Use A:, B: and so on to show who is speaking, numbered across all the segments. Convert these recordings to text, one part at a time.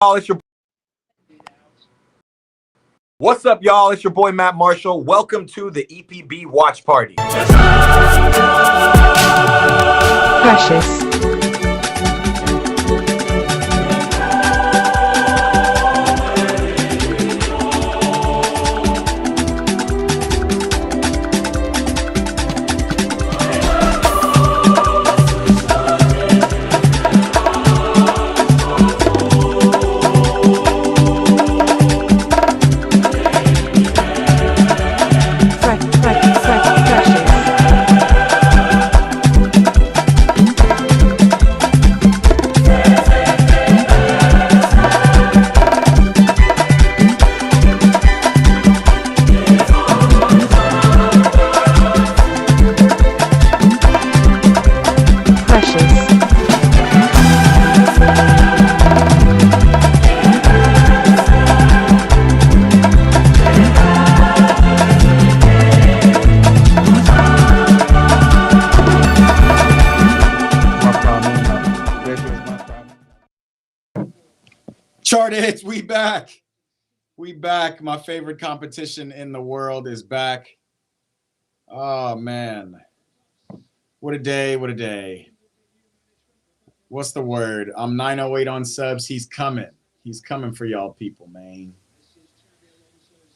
A: It's your What's up, y'all? It's your boy Matt Marshall. Welcome to the EPB Watch Party.
B: Precious.
C: Charted, we back. We back. My favorite competition in the world is back. Oh, man. What a day. What a day. What's the word? I'm 908 on subs. He's coming. He's coming for y'all people, man.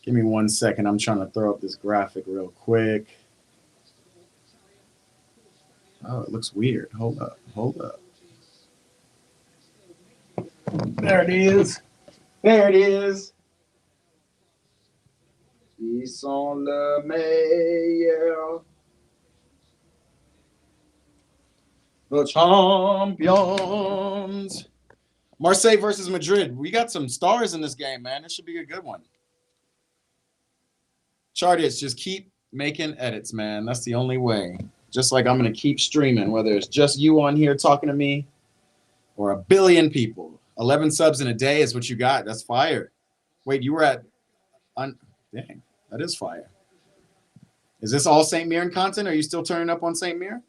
C: Give me 1 second. I'm trying to throw up this graphic real quick. Oh, it looks weird. Hold up. Hold up. There it is. There it is. Ils sont le meilleur. The champions. Marseille versus Madrid. We got some stars in this game, man. This should be a good one. Charters, just keep making edits, man. That's the only way. Just like I'm going to keep streaming, whether it's just you on here talking to me or a billion people. 11 subs in a day is what you got. That's fire. Wait, you were at... Dang, that is fire. Is this all St. Mirren content? Are you still turning up on St. Mirren?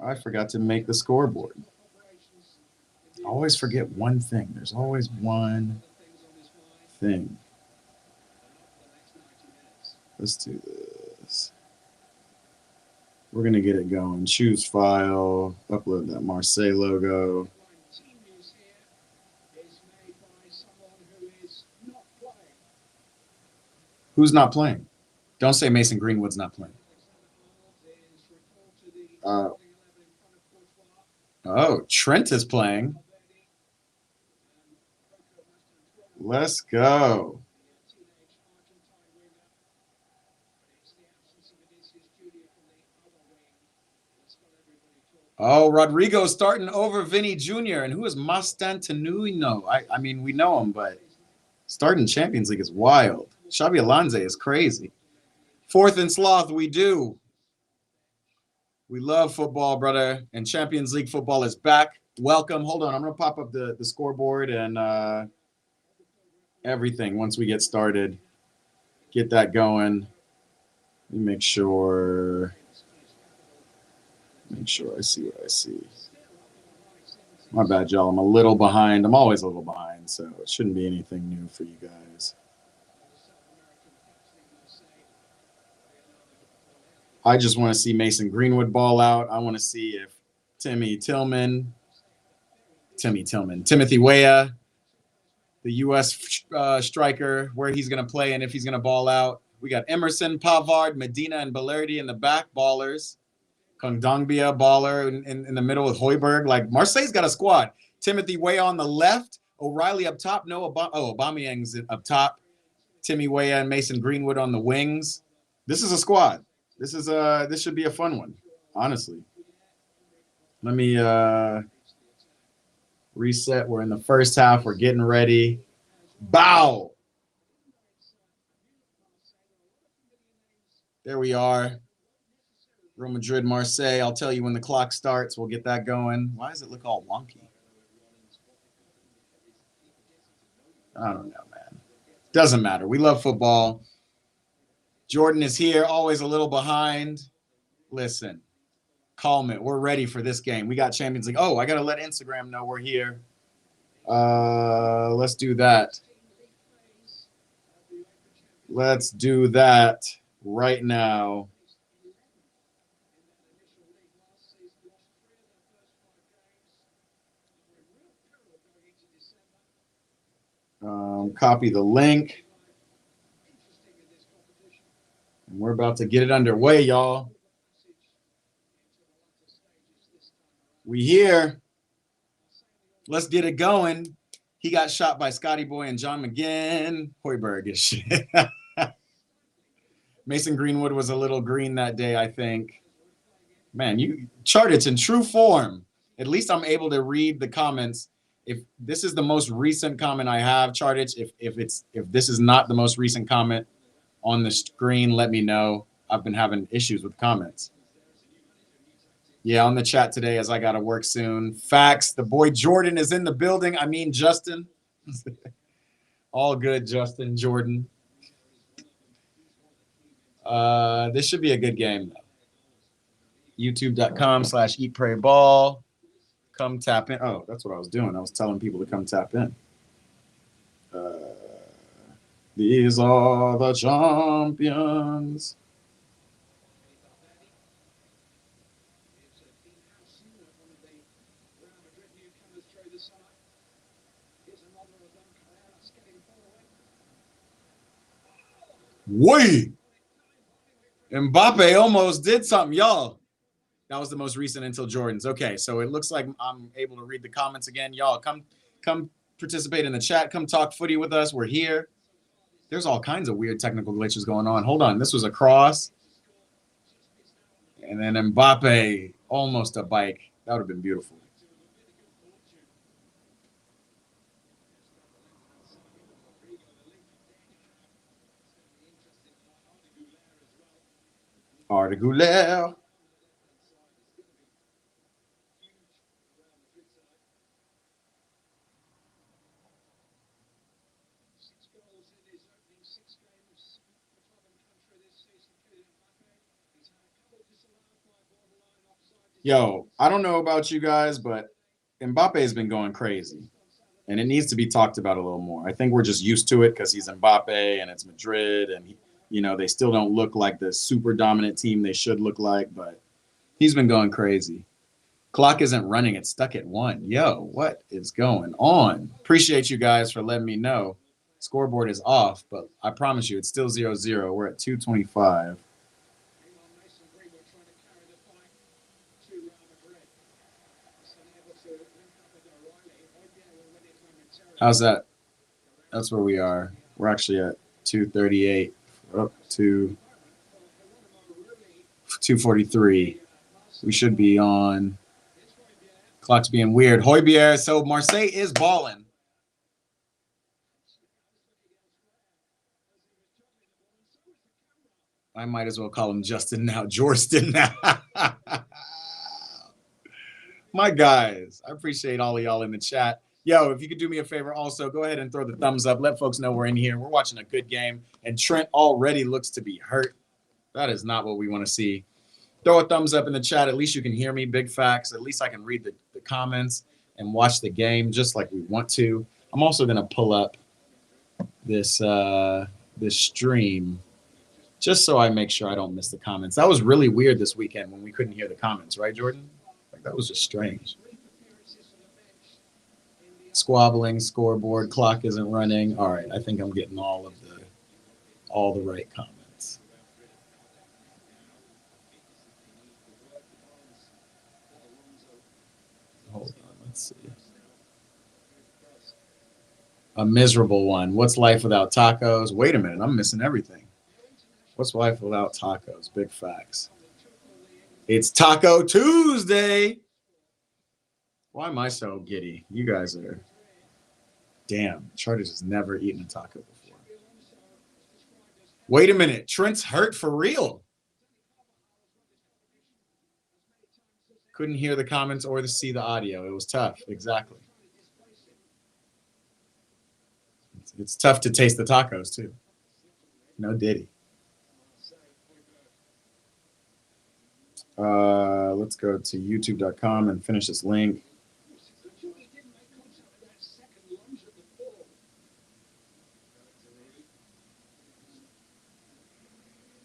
C: I forgot to make the scoreboard. I always forget one thing. There's always one thing. Let's do this. We're going to get it going. Choose file. Upload that Marseille logo. Who's not playing? Don't say Mason Greenwood's not playing. Oh, Trent is playing. Let's go. Oh, Rodrigo starting over Vinny Jr. And who is Mastantuono? I mean, we know him, but starting Champions League is wild. Xabi Alonso is crazy. Fourth and sloth, we do. We love football, brother. And Champions League football is back. Welcome. Hold on. I'm going to pop up the scoreboard and everything once we get started. Get that going. Let me make sure I see what I see. My bad, y'all. I'm a little behind. I'm always a little behind, so it shouldn't be anything new for you guys. I just want to see Mason Greenwood ball out. I want to see if Timothy Weah, the U.S. striker, where he's going to play and if he's going to ball out. We got Emerson, Pavard, Medina, and Balerdi in the back, ballers. Kondogbia, baller in the middle with Højbjerg. Like, Marseille's got a squad. Timothy Weah on the left, O'Reilly up top. Aubameyang's up top. Timmy Weah and Mason Greenwood on the wings. This is a squad. This should be a fun one, honestly. Let me reset. We're in the first half. We're getting ready. Bow. There we are. Real Madrid, Marseille. I'll tell you when the clock starts. We'll get that going. Why does it look all wonky? I don't know, man. Doesn't matter. We love football. Jordan is here, always a little behind. Listen, calm it. We're ready for this game. We got Champions League. Oh, I got to let Instagram know we're here. Let's do that. Let's do that right now. Copy the link. And we're about to get it underway, y'all. We here. Let's get it going. He got shot by Scotty Boy and John McGinn. Hoiberg is shit. Mason Greenwood was a little green that day, I think. Man, you Chartich in true form. At least I'm able to read the comments. If this is the most recent comment I have, Chartich, if this is not the most recent comment on the screen, let me know. I've been having issues with comments. Yeah, on the chat today as I got to work soon. Facts. The boy Jordan is in the building. I mean, Justin. All good, Justin, Jordan. This should be a good game, though. YouTube.com/eatprayball. Come tap in. Oh, that's what I was doing. I was telling people to come tap in. These are the champions. Wait. Mbappe almost did something, y'all. That was the most recent until Jordan's. Okay, so it looks like I'm able to read the comments again. Y'all, come participate in the chat. Come talk footy with us. We're here. There's all kinds of weird technical glitches going on. Hold on. This was a cross. And then Mbappe, almost a bike. That would have been beautiful. Articular. Yo, I don't know about you guys, but Mbappe has been going crazy. And it needs to be talked about a little more. I think we're just used to it because he's Mbappe and it's Madrid. And, they still don't look like the super dominant team they should look like. But he's been going crazy. Clock isn't running. It's stuck at 1. Yo, what is going on? Appreciate you guys for letting me know. Scoreboard is off, but I promise you it's still 0-0. We're at 2:25. How's that? That's where we are. We're actually at 2:38 up to 2:43. We should be on. Clock's being weird. Højbjerg. So Marseille is balling. I might as well call him Justin now. Jorston now. My guys, I appreciate all of y'all in the chat. Yo, if you could do me a favor also, go ahead and throw the thumbs up. Let folks know we're in here. We're watching a good game. And Trent already looks to be hurt. That is not what we want to see. Throw a thumbs up in the chat. At least you can hear me. Big facts. At least I can read the comments and watch the game just like we want to. I'm also going to pull up this stream just so I make sure I don't miss the comments. That was really weird this weekend when we couldn't hear the comments, right, Jordan? Like, that was just strange. Squabbling, scoreboard, clock isn't running. All right, I think I'm getting all the right comments. Hold on, let's see. A miserable one. What's life without tacos? Wait a minute, I'm missing everything. What's life without tacos? Big facts. It's Taco Tuesday. Why am I so giddy? You guys are. Damn, Charters has never eaten a taco before. Wait a minute. Trent's hurt for real. Couldn't hear the comments or see the audio. It was tough. Exactly. It's tough to taste the tacos, too. No diddy. Let's go to youtube.com and finish this link.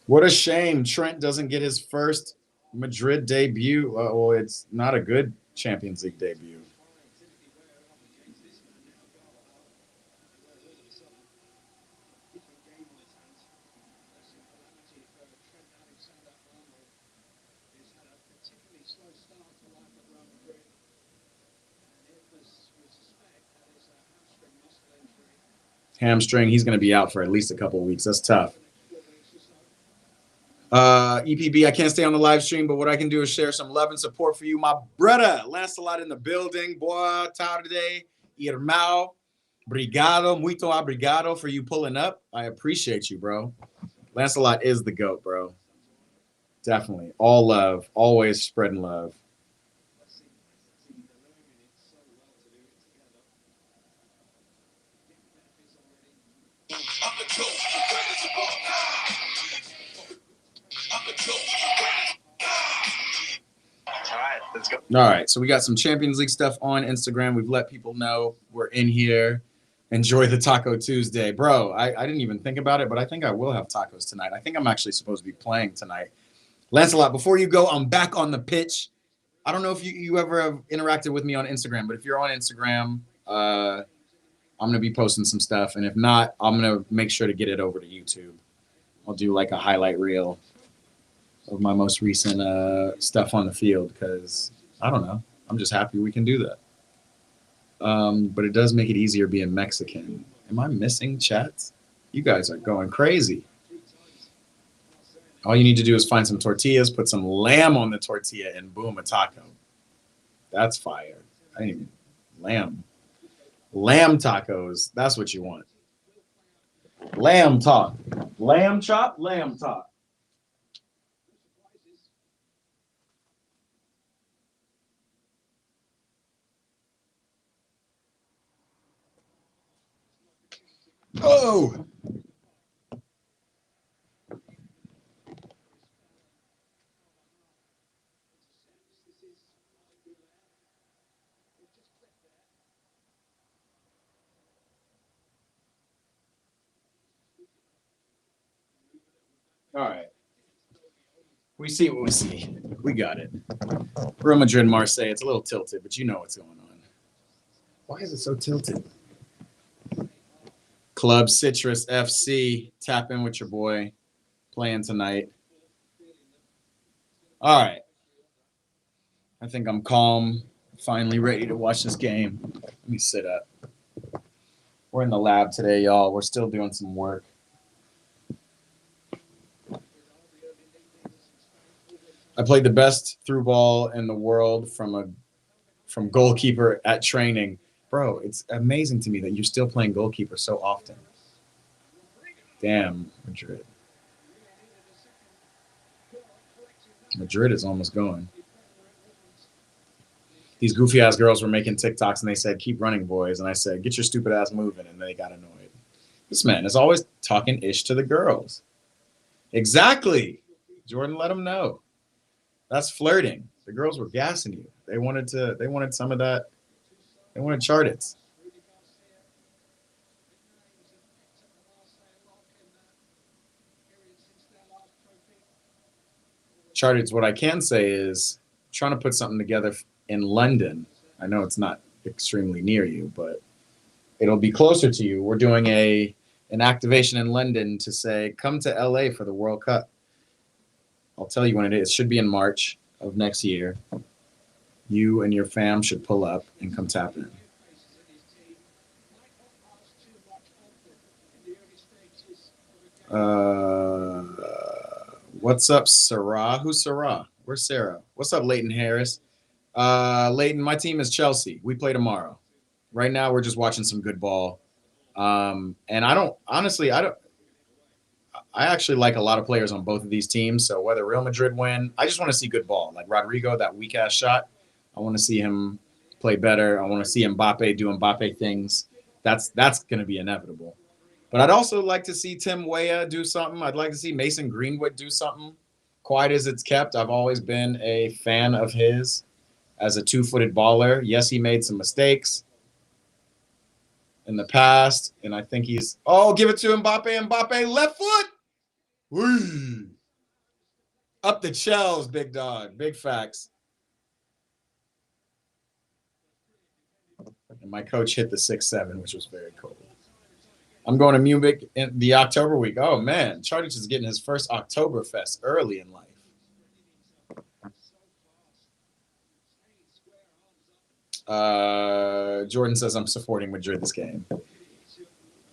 C: What a shame Trent doesn't get his first Madrid debut. Well, it's not a good Champions League debut. Hamstring. He's going to be out for at least a couple of weeks. That's tough. EPB, I can't stay on the live stream, but what I can do is share some love and support for you. My brother, Lancelot in the building. Boa tarde, irmão. Obrigado, muito obrigado for you pulling up. I appreciate you, bro. Lancelot is the GOAT, bro. Definitely. All love. Always spreading love. Let's go. All right, so we got some Champions League stuff on Instagram. We've let people know we're in here. Enjoy the Taco Tuesday. Bro, I didn't even think about it, but I think I will have tacos tonight. I think I'm actually supposed to be playing tonight. Lancelot, before you go, I'm back on the pitch. I don't know if you ever have interacted with me on Instagram, but if you're on Instagram, I'm going to be posting some stuff. And if not, I'm going to make sure to get it over to YouTube. I'll do like a highlight reel of my most recent stuff on the field because, I don't know, I'm just happy we can do that. But it does make it easier being Mexican. Am I missing chats? You guys are going crazy. All you need to do is find some tortillas, put some lamb on the tortilla, and boom, a taco. That's fire. I didn't even lamb. Lamb tacos. That's what you want. Lamb talk. Lamb chop, lamb talk. Oh! All right. We see what we see. We got it. Real Madrid, Marseille. It's a little tilted, but you know what's going on. Why is it so tilted? Club Citrus FC. Tap in with your boy. Playing tonight. All right. I think I'm calm. Finally ready to watch this game. Let me sit up. We're in the lab today, y'all. We're still doing some work. I played the best through ball in the world from goalkeeper at training. Bro, it's amazing to me that you're still playing goalkeeper so often. Damn, Madrid. Madrid is almost going. These goofy-ass girls were making TikToks, and they said, keep running, boys. And I said, get your stupid ass moving, and they got annoyed. This man is always talking ish to the girls. Exactly. Jordan, let them know. That's flirting. The girls were gassing you. They wanted some of that. They wanted Chartits. Chartits, what I can say is trying to put something together in London. I know it's not extremely near you, but it'll be closer to you. We're doing an activation in London to say, come to LA for the World Cup. I'll tell you when it is. It should be in March of next year. You and your fam should pull up and come tap in. What's up, Sarah? Who's Sarah? Where's Sarah? What's up, Leighton Harris? Leighton, my team is Chelsea. We play tomorrow. Right now, we're just watching some good ball. And I actually like a lot of players on both of these teams. So whether Real Madrid win, I just want to see good ball. Like Rodrigo, that weak ass shot. I want to see him play better. I want to see Mbappe do Mbappe things. That's going to be inevitable. But I'd also like to see Tim Weah do something. I'd like to see Mason Greenwood do something. Quiet as it's kept, I've always been a fan of his as a two-footed baller. Yes, he made some mistakes in the past, and I think he's – oh, give it to Mbappe. Mbappe, left foot. Whee. Up the Chels, big dog. Big facts. And my coach hit the 6-7, which was very cool. I'm going to Munich in the October week. Oh, man. Chartich is getting his first Oktoberfest early in life. Jordan says I'm supporting Madrid this game.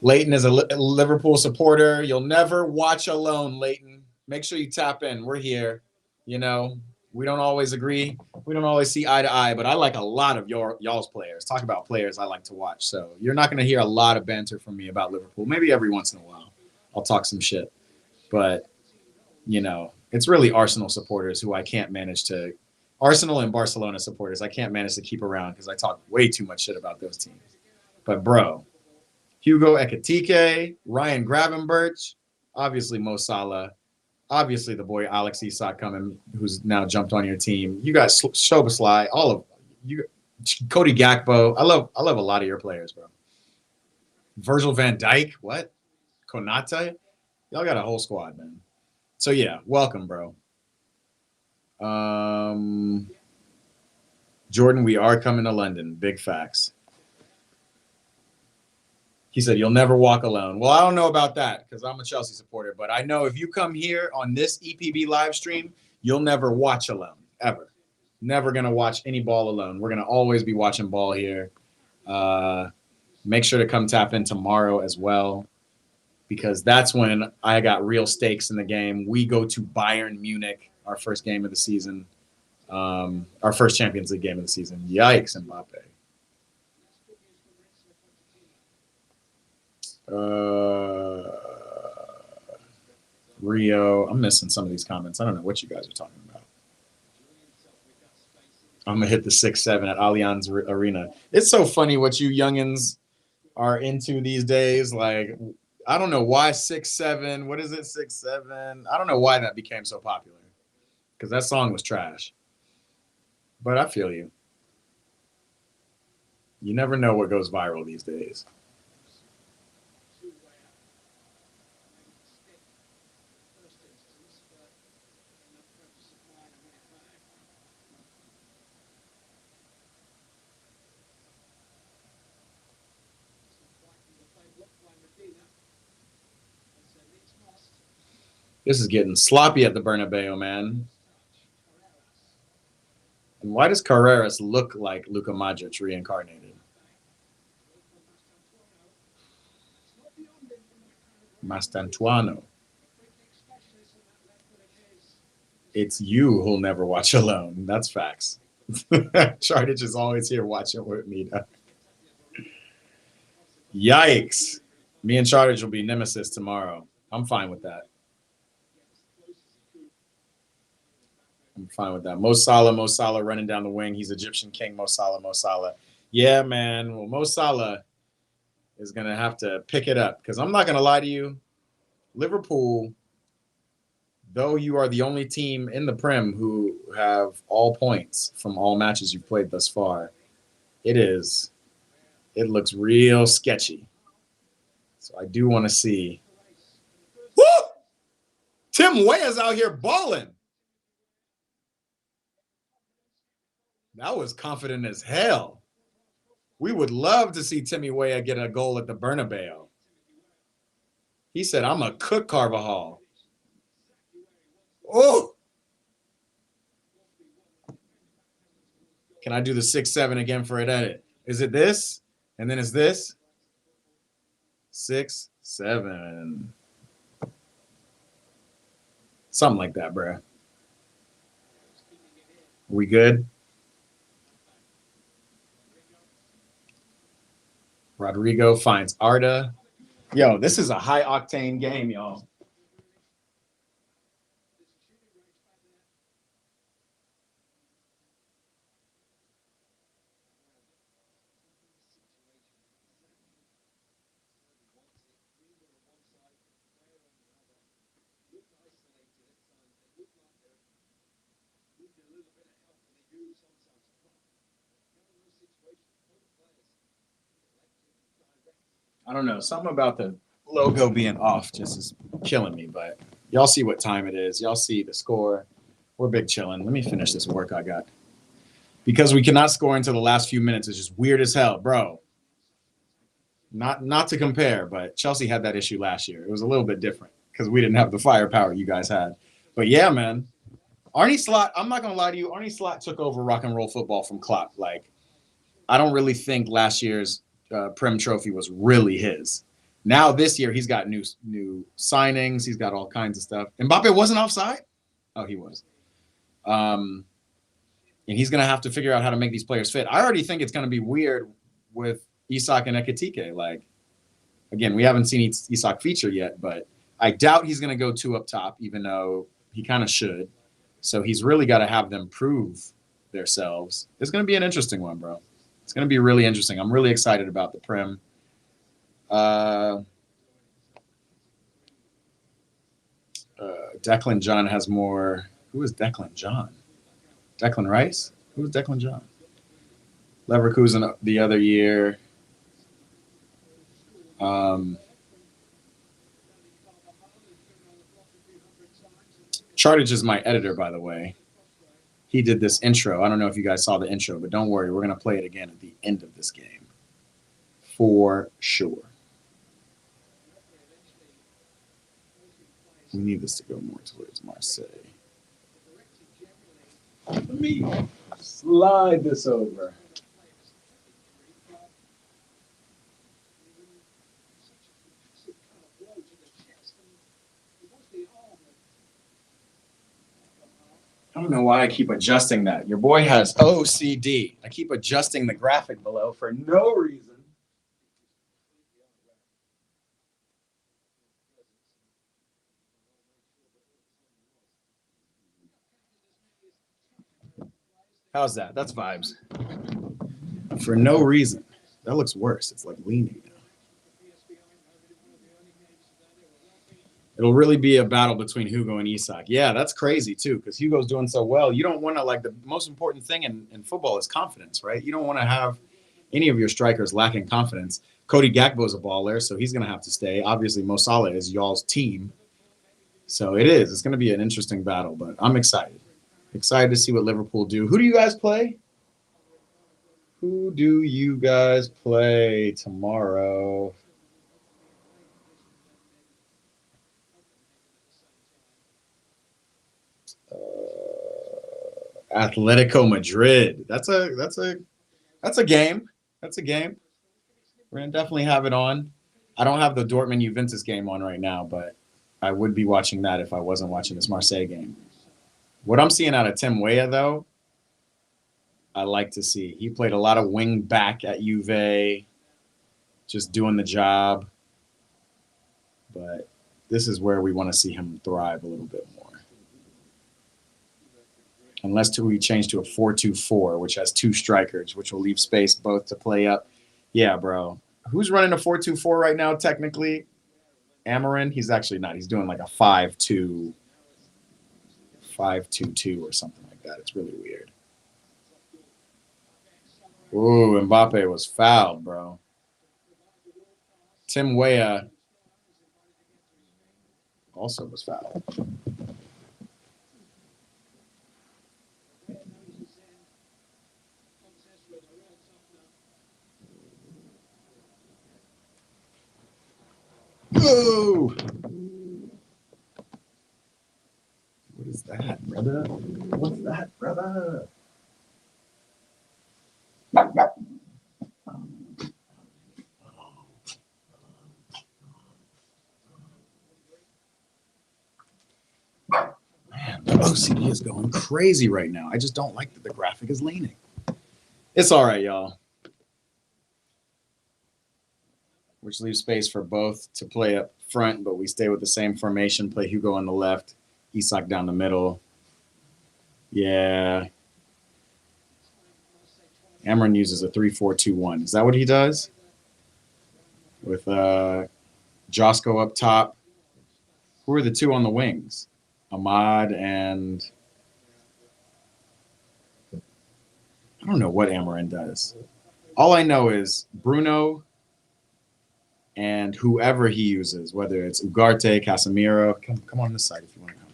C: Leighton is a Liverpool supporter. You'll never watch alone, Leighton. Make sure you tap in. We're here. You know, we don't always agree. We don't always see eye to eye, but I like a lot of y'all's players. Talk about players I like to watch. So you're not going to hear a lot of banter from me about Liverpool. Maybe every once in a while I'll talk some shit. But, you know, it's really Arsenal supporters who I can't manage to – Arsenal and Barcelona supporters I can't manage to keep around because I talk way too much shit about those teams. But, bro, Hugo Ekitike, Ryan Gravenberch, obviously Mo Salah, obviously the boy Alex Isak coming, who's now jumped on your team. You got Szoboszlai, all of you, Cody Gakpo. I love a lot of your players, bro. Virgil van Dijk, what? Konate? Y'all got a whole squad, man. So yeah, welcome, bro. Jordan, we are coming to London. Big facts. He said, you'll never walk alone. Well, I don't know about that because I'm a Chelsea supporter, but I know if you come here on this EPB live stream, you'll never watch alone, ever. Never going to watch any ball alone. We're going to always be watching ball here. Make sure to come tap in tomorrow as well because that's when I got real stakes in the game. We go to Bayern Munich, our first game of the season, our first Champions League game of the season. Yikes, Mbappe. Rio, I'm missing some of these comments. I don't know what you guys are talking about. I'm gonna hit the 6-7 at Allianz Arena. It's so funny what you youngins are into these days. Like, I don't know why 6-7. What is it? 6-7. I don't know why that became so popular because that song was trash. But I feel you. You never know what goes viral these days. This is getting sloppy at the Bernabeu, man. And why does Carreras look like Luka Modric reincarnated? Mastantuano. It's you who'll never watch alone. That's facts. Chartich is always here watching with me. Yikes. Me and Chartich will be nemesis tomorrow. I'm fine with that. I'm fine with that. Mo Salah running down the wing. He's Egyptian king, Mo Salah. Yeah, man. Well, Mo Salah is going to have to pick it up because I'm not going to lie to you. Liverpool, though you are the only team in the Prem who have all points from all matches you've played thus far, it looks real sketchy. So I do want to see. Woo! Tim Weah's out here balling. That was confident as hell. We would love to see Timmy Weah get a goal at the Bernabeu. He said, I'm a cook Carvajal. Oh! Can I do the 6-7 again for an edit? Is it this? And then is this? 6-7. Something like that, bruh. We good? Rodrigo finds Arda. Yo, this is a high-octane game, y'all. I don't know. Something about the logo being off just is killing me. But y'all see what time it is. Y'all see the score. We're big chilling. Let me finish this work I got. Because we cannot score until the last few minutes. It's just weird as hell, bro. Not to compare, but Chelsea had that issue last year. It was a little bit different because we didn't have the firepower you guys had. But yeah, man. Arne Slot, I'm not going to lie to you. Arne Slot took over rock and roll football from Klopp. Like, I don't really think last year's Prem Trophy was really his. Now this year, he's got new signings. He's got all kinds of stuff. Mbappe wasn't offside? Oh, he was. And he's going to have to figure out how to make these players fit. I already think it's going to be weird with Isak and Ekitike. Like, again, we haven't seen Isak feature yet, but I doubt he's going to go 2 up top, even though he kind of should. So he's really got to have them prove themselves. It's going to be an interesting one, bro. It's going to be really interesting. I'm really excited about the Prem. Declan John has more. Who is Declan John? Declan Rice? Who is Declan John? Leverkusen the other year. Chartage is my editor, by the way. He did this intro. I don't know if you guys saw the intro, but don't worry. We're going to play it again at the end of this game. For sure. We need this to go more towards Marseille. Let me slide this over. I don't know why I keep adjusting that. Your boy has OCD. I keep adjusting the graphic below for no reason. How's that? That's vibes. For no reason. That looks worse. It's like leaning now. It'll really be a battle between Hugo and Isak. Yeah, that's crazy too, because Hugo's doing so well. You don't want to, like, the most important thing in football is confidence, right? You don't want to have any of your strikers lacking confidence. Cody Gakpo's a baller, so he's going to have to stay. Obviously, Mo Salah is y'all's team. So it is. It's going to be an interesting battle, but I'm excited. Excited to see what Liverpool do. Who do you guys play? Who do you guys play tomorrow? Atletico Madrid. That's a game. That's a game. We're gonna definitely have it on. I don't have the Dortmund Juventus game on right now, but I would be watching that if I wasn't watching this Marseille game. What I'm seeing out of Tim Weah, though, I like to see. He played a lot of wing back at Juve, just doing the job. But this is where we want to see him thrive a little bit more. Unless we change to a 4-2-4, which has 2 strikers, which will leave space both to play up. Yeah, bro. Who's running a 4-2-4 right now, technically? Amarin? He's actually not. He's doing like a 5-2-2 or something like that. It's really weird. Ooh, Mbappe was fouled, bro. Tim Weah also was fouled. Oh! What is that, brother? What's that, brother? Man, the OCD is going crazy right now. I just don't like that the graphic is leaning. It's all right, y'all. Which leaves space for both to play up front, but we stay with the same formation, play Hugo on the left, Isak down the middle. Yeah. Amarin uses a 3-4-2-1. Is that what he does? With Josko up top. Who are the 2 on the wings? Ahmad and... I don't know what Amarin does. All I know is Bruno and whoever he uses, whether it's Ugarte, Casemiro. Come on this side if you want to come.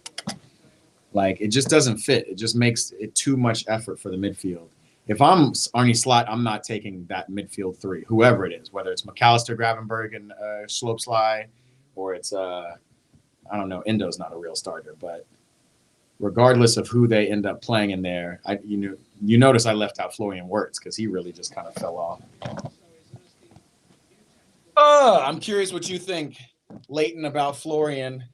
C: Like, it just doesn't fit. It just makes it too much effort for the midfield. If I'm Arne Slot, I'm not taking that midfield three, whoever it is, whether it's McAllister, Gravenberg, and Schlopsly, or it's, I don't know, Endo's not a real starter. But regardless of who they end up playing in there, you notice I left out Florian Wirtz because he really just kind of fell off. I'm curious what you think, Leighton, about Florian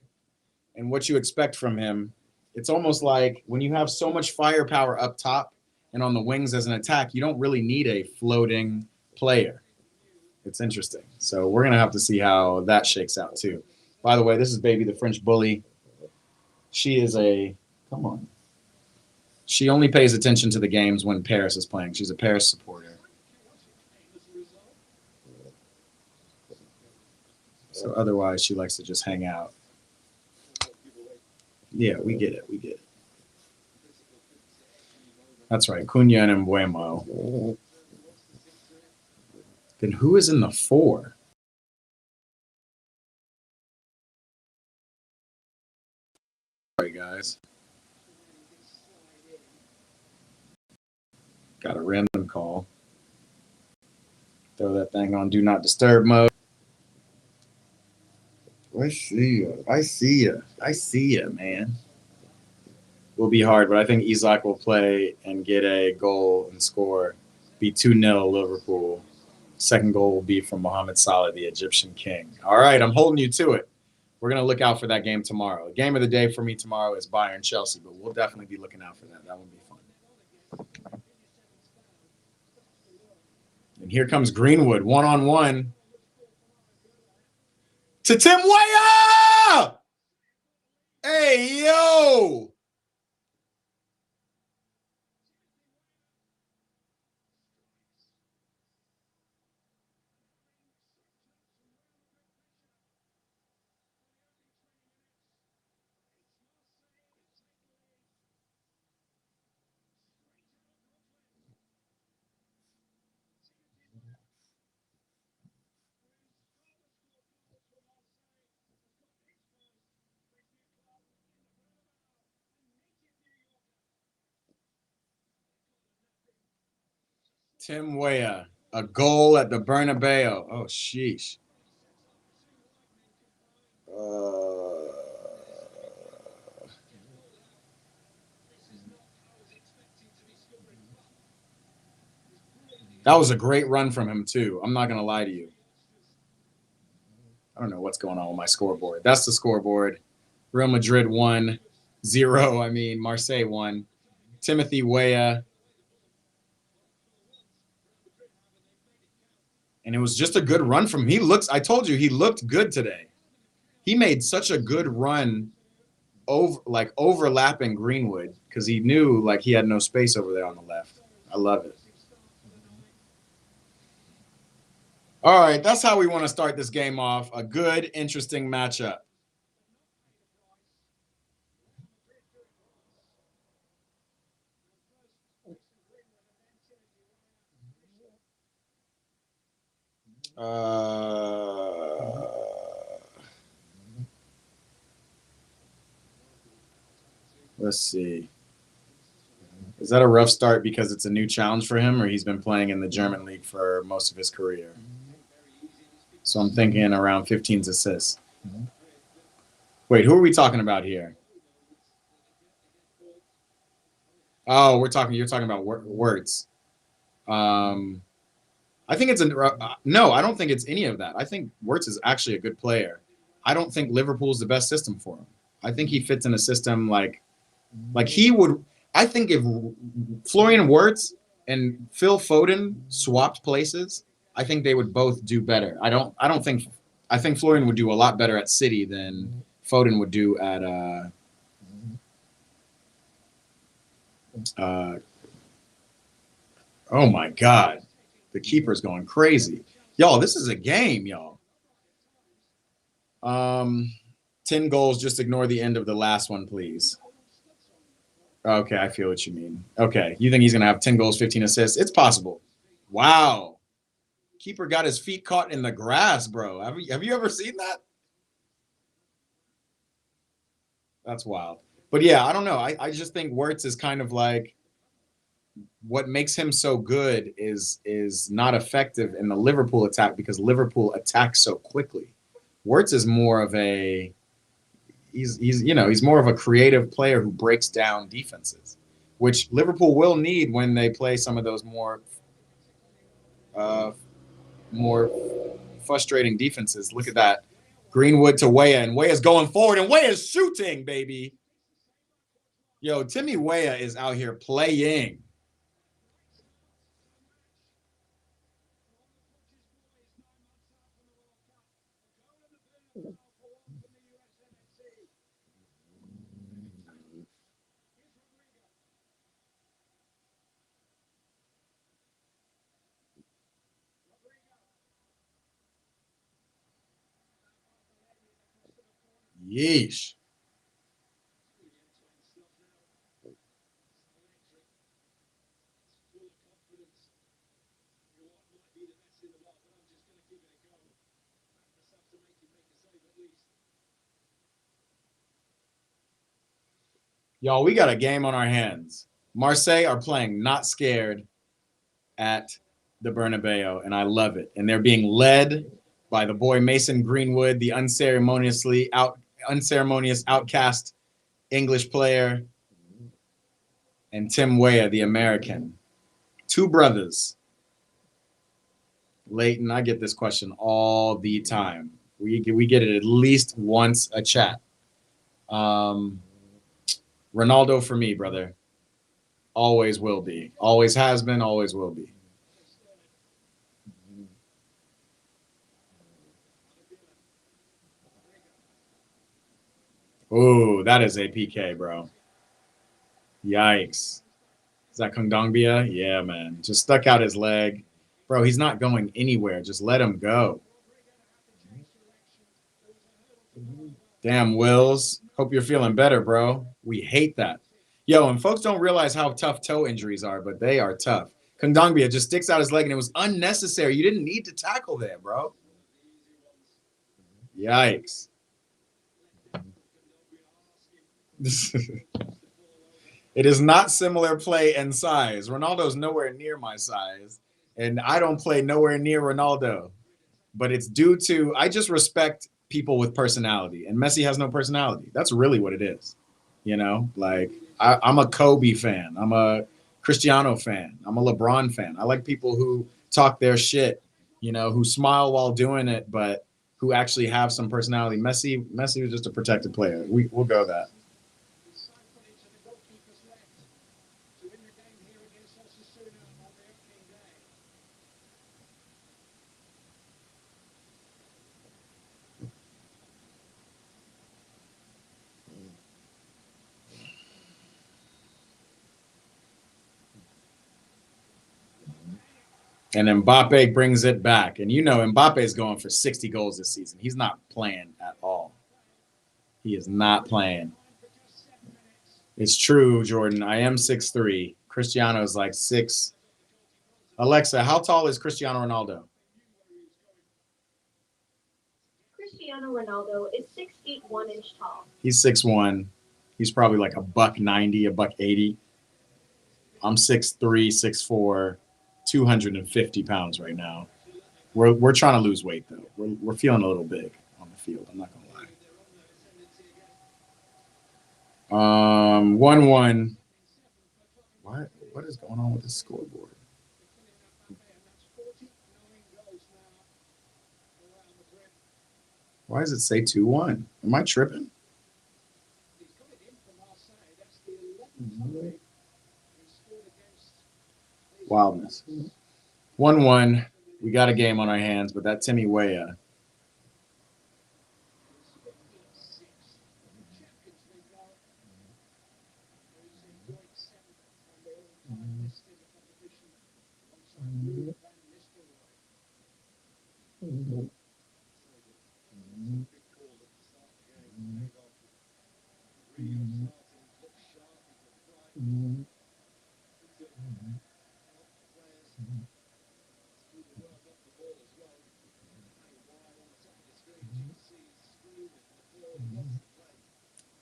C: and what you expect from him. It's almost like when you have so much firepower up top and on the wings as an attack, you don't really need a floating player. It's interesting. So we're going to have to see how that shakes out too. By the way, this is Baby the French Bully. She is come on. She only pays attention to the games when Paris is playing. She's a Paris supporter. So otherwise, she likes to just hang out. Yeah, we get it. We get it. That's right. Cunha and Mbuemo. Then who is in the 4? Sorry, guys. Got a random call. Throw that thing on Do Not Disturb mode. I see you. I see you. I see you, man. Will be hard, but I think Isak will play and get a goal and score. Be 2-0 Liverpool. Second goal will be from Mohamed Salah, the Egyptian king. All right, I'm holding you to it. We're going to look out for that game tomorrow. The game of the day for me tomorrow is Bayern-Chelsea, but we'll definitely be looking out for that. That would be fun. And here comes Greenwood, one-on-one. To Tim Weah! Hey, yo! Tim Weah, a goal at the Bernabeu. Oh, sheesh. That was a great run from him, too. I'm not going to lie to you. I don't know what's going on with my scoreboard. That's the scoreboard. Real Madrid 1-0. I mean, Marseille 1. Timothy Weah. And it was just a good run from him. I told you, he looked good today. He made such a good run overlapping Greenwood because he knew he had no space over there on the left. I love it. All right, that's how we want to start this game off. A good, interesting matchup. Let's see. Is that a rough start because it's a new challenge for him, or he's been playing in the German league for most of his career? So I'm thinking around 15 assists. Wait, who are we talking about here? Oh, you're talking about Wirtz. I think it's no, I don't think it's any of that. I think Wirtz is actually a good player. I don't think Liverpool's the best system for him. I think he fits in a system like he would. I think if Florian Wirtz and Phil Foden swapped places, I think they would both do better. I think Florian would do a lot better at City than Foden would do at oh my God. The keeper's going crazy. Y'all, this is a game, y'all. 10 goals, just ignore the end of the last one, please. Okay, I feel what you mean. Okay, you think he's going to have 10 goals, 15 assists? It's possible. Wow. Keeper got his feet caught in the grass, bro. Have you ever seen that? That's wild. But yeah, I don't know. I just think Wirtz is kind of like what makes him so good is not effective in the Liverpool attack because Liverpool attacks so quickly. Wirtz is more of a he's more of a creative player who breaks down defenses, which Liverpool will need when they play some of those more more frustrating defenses. Look at that. Greenwood to Weah, and Weah's going forward, and Weah's shooting, baby. Yo, Timmy Weah is out here playing. Yeesh. Y'all, we got a game on our hands. Marseille are playing not scared at the Bernabeu, and I love it. And they're being led by the boy Mason Greenwood, the unceremonious outcast English player, and Tim Weah, the American. Two brothers. Leighton, I get this question all the time. We get it at least once a chat. Ronaldo for me, brother. Always will be. Always has been, always will be. Ooh, that is a PK, bro. Yikes. Is that Kondongbia? Yeah, man. Just stuck out his leg. Bro, he's not going anywhere. Just let him go. Damn, Wills. Hope you're feeling better, bro. We hate that. Yo, and folks don't realize how tough toe injuries are, but they are tough. Kondongbia just sticks out his leg, and it was unnecessary. You didn't need to tackle there, bro. Yikes. It is not similar play and size. Ronaldo's nowhere near my size, and I don't play nowhere near Ronaldo. But it's due to I just respect people with personality, and Messi has no personality. That's really what it is. You know, like I'm a Kobe fan. I'm a Cristiano fan. I'm a LeBron fan. I like people who talk their shit, you know, who smile while doing it, but who actually have some personality. Messi was just a protected player. We'll go that. And Mbappe brings it back. And you know Mbappe is going for 60 goals this season. He's not playing at all. He is not playing. It's true, Jordan. I am 6'3". Cristiano is like 6. Alexa, how tall is Cristiano Ronaldo?
D: Cristiano Ronaldo is 6 feet 1 inch tall.
C: He's 6'1". He's probably like a $190, a $180. I'm 6'3", 6'4", 250 pounds right now. We're trying to lose weight though. We're feeling a little big on the field. I'm not gonna lie. 1-1. What is going on with the scoreboard? Why does it say 2-1? Am I tripping? Wildness. 1-1. We got a game on our hands, but that Timmy Weah.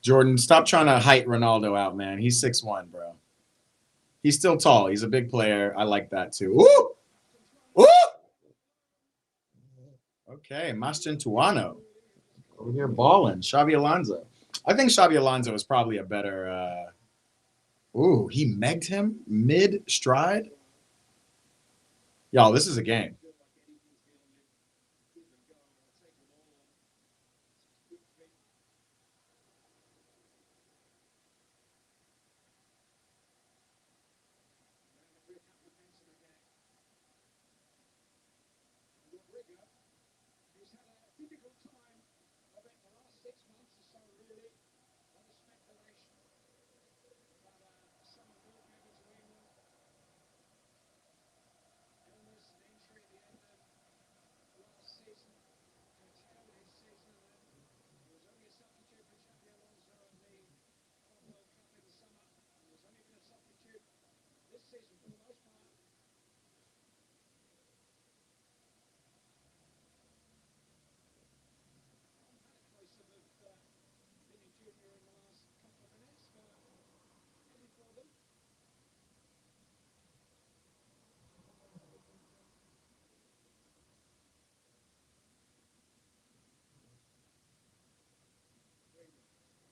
C: Jordan, stop trying to height Ronaldo out, man. He's 6'1", bro. He's still tall. He's a big player. I like that too. Ooh! Ooh! Okay, Mastroianni over here balling. Xabi Alonso. I think Xabi Alonso is probably a better. Ooh, he megged him mid-stride. Y'all, this is a game.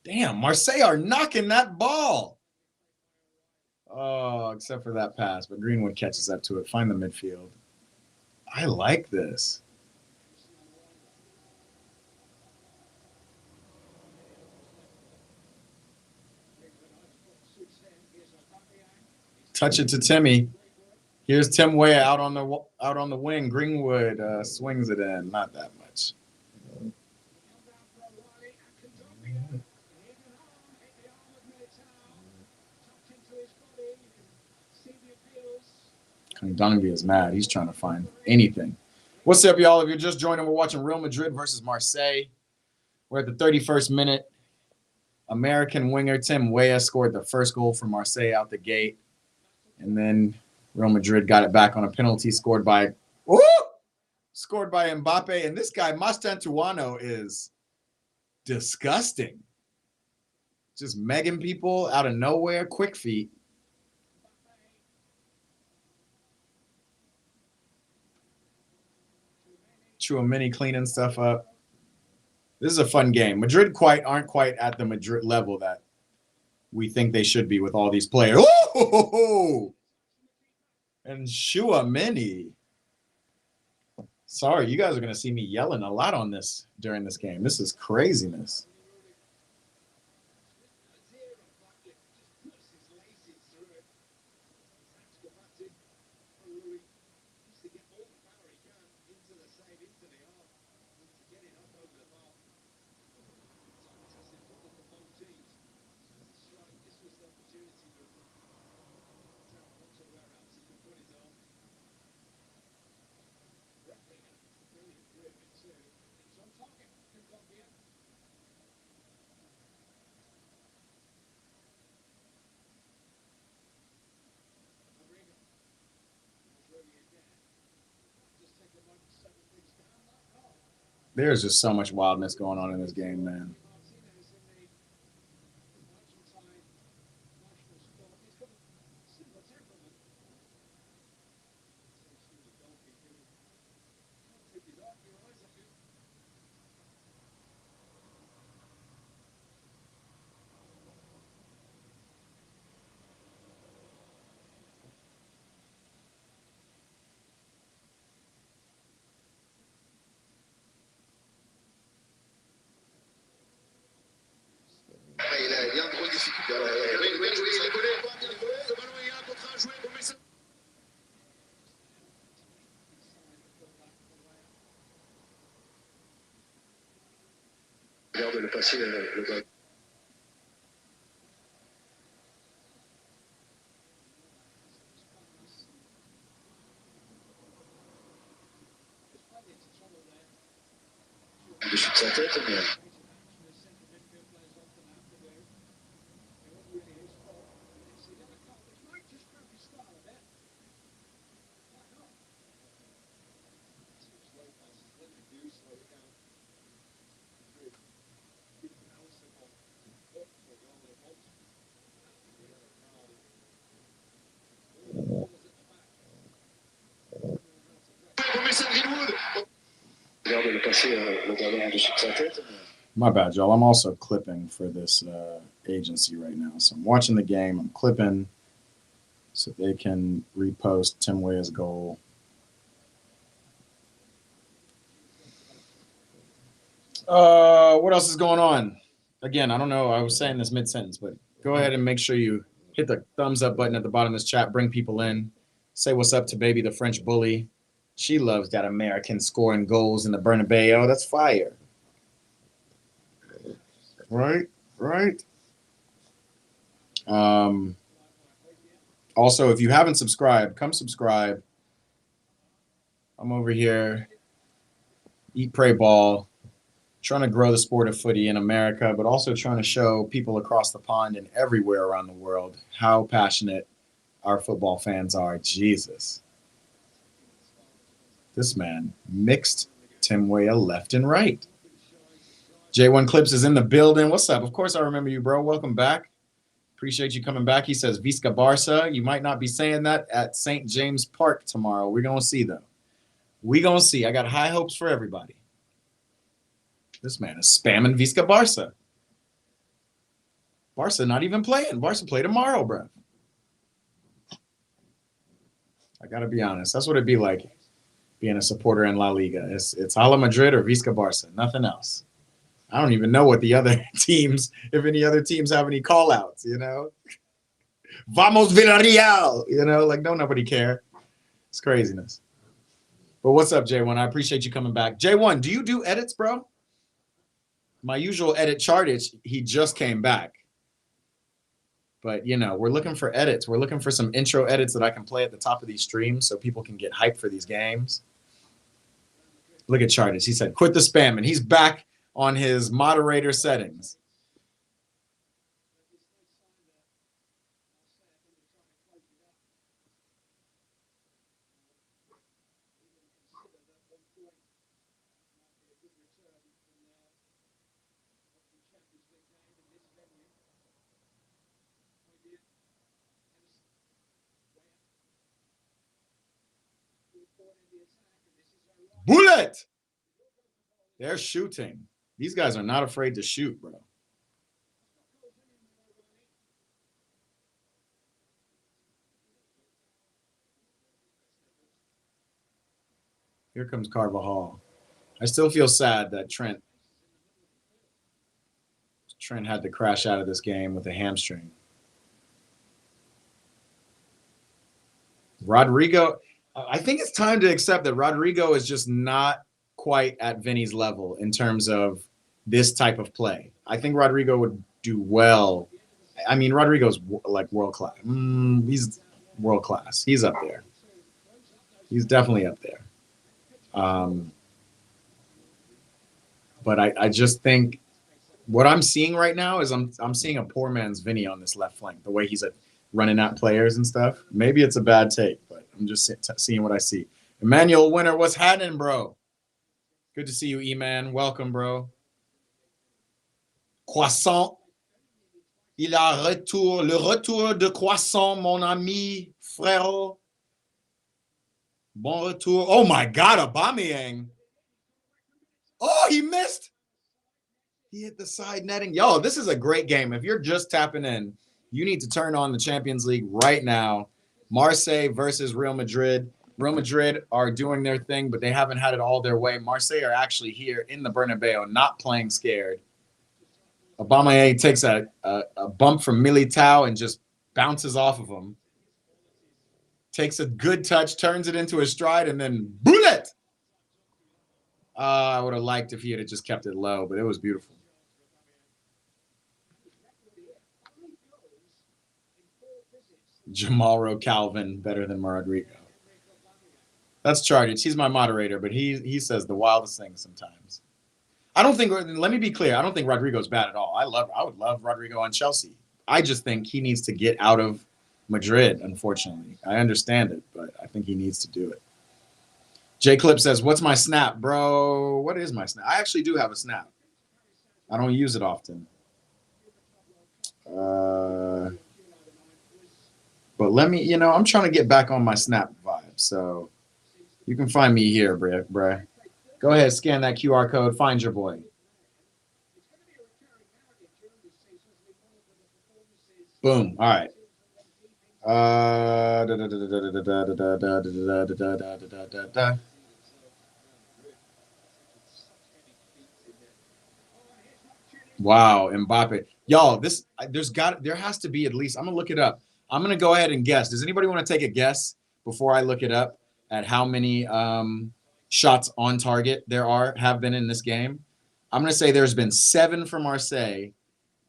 C: Damn, Marseille are knocking that ball. Oh, except for that pass, but Greenwood catches up to it. Find the midfield. I like this. Touch it to Timmy. Here's Tim Weah out on the wing. Greenwood swings it in. Not that much. Kondongbi is mad. He's trying to find anything. What's up, y'all? If you're just joining, we're watching Real Madrid versus Marseille. We're at the 31st minute. American winger Tim Weah scored the first goal for Marseille out the gate. And then Real Madrid got it back on a penalty scored by Mbappe. And this guy, Mastroianni, is disgusting. Just megging people out of nowhere, quick feet. Chouameni cleaning stuff up. This is a fun game. Madrid aren't quite at the Madrid level that we think they should be with all these players. Ooh! And Chouameni. Sorry, you guys are going to see me yelling a lot on this during this game. This is craziness. There's just so much wildness going on in this game, man. My bad, y'all. I'm also clipping for this agency right now. So I'm watching the game. I'm clipping so they can repost Tim Weah's goal. What else is going on? Again, I don't know. I was saying this mid-sentence, but go ahead and make sure you hit the thumbs up button at the bottom of this chat. Bring people in. Say what's up to baby, the French bully. She loves that American scoring goals in the Bernabeu. That's fire. Right. Also, if you haven't subscribed, come subscribe. I'm over here. Eat, pray, ball. Trying to grow the sport of footy in America, but also trying to show people across the pond and everywhere around the world how passionate our football fans are. Jesus. This man mixed Tim Weah left and right. J1 Clips is in the building. What's up? Of course I remember you, bro. Welcome back. Appreciate you coming back. He says, Visca Barca. You might not be saying that at St. James Park tomorrow. We're going to see, though. We're going to see. I got high hopes for everybody. This man is spamming Visca Barca. Barca not even playing. Barca play tomorrow, bro. I got to be honest. That's what it'd be like being a supporter in La Liga. It's Hala Madrid or Visca Barca. Nothing else. I don't even know what the other teams, if any other teams have any call-outs, you know? Vamos Villarreal, you know? Like, don't nobody care. It's craziness. But what's up, J1? I appreciate you coming back. J1, do you do edits, bro? My usual edit Chartich, he just came back. But, you know, we're looking for edits. We're looking for some intro edits that I can play at the top of these streams so people can get hyped for these games. Look at Chartich. He said, quit the spam, and he's back on his moderator settings. Bullet! They're shooting. These guys are not afraid to shoot, bro. Here comes Carvajal. I still feel sad that Trent had to crash out of this game with a hamstring. Rodrigo, I think it's time to accept that Rodrigo is just not quite at Vinny's level in terms of this type of play. I think Rodrigo would do well. I mean, Rodrigo's like world-class. He's world-class. He's up there. He's definitely up there. But I just think what I'm seeing right now is I'm seeing a poor man's Vinny on this left flank, the way he's running at players and stuff. Maybe it's a bad take, but I'm just seeing what I see. Emmanuel Winter, what's happening, bro? Good to see you, E-Man. Welcome, bro. Croissant. Il a le retour de Croissant, mon ami, frère. Bon retour. Oh, my God, Aubameyang. Oh, he missed. He hit the side netting. Yo, this is a great game. If you're just tapping in, you need to turn on the Champions League right now. Marseille versus Real Madrid. Real Madrid are doing their thing, but they haven't had it all their way. Marseille are actually here in the Bernabeu, not playing scared. Aubameyang takes a bump from Militao and just bounces off of him. Takes a good touch, turns it into a stride, and then bullet! I would have liked if he had just kept it low, but it was beautiful. Jamalro Calvin better than Rodrigo. That's Chargers. He's my moderator, but he says the wildest things sometimes. I don't think. Let me be clear. I don't think Rodrigo's bad at all. I would love Rodrigo on Chelsea. I just think he needs to get out of Madrid. Unfortunately, I understand it, but I think he needs to do it. J Clip says, "What's my snap, bro? What is my snap? I actually do have a snap. I don't use it often. But let me, I'm trying to get back on my snap vibe. So you can find me here, bruh. Go ahead, scan that QR code. Find your boy. Boom. All right. Wow, Mbappe. Y'all, there has to be at least, I'm gonna look it up. I'm gonna go ahead and guess. Does anybody want to take a guess before I look it up at how many shots on target have been in this game? I'm gonna say there's been 7 for Marseille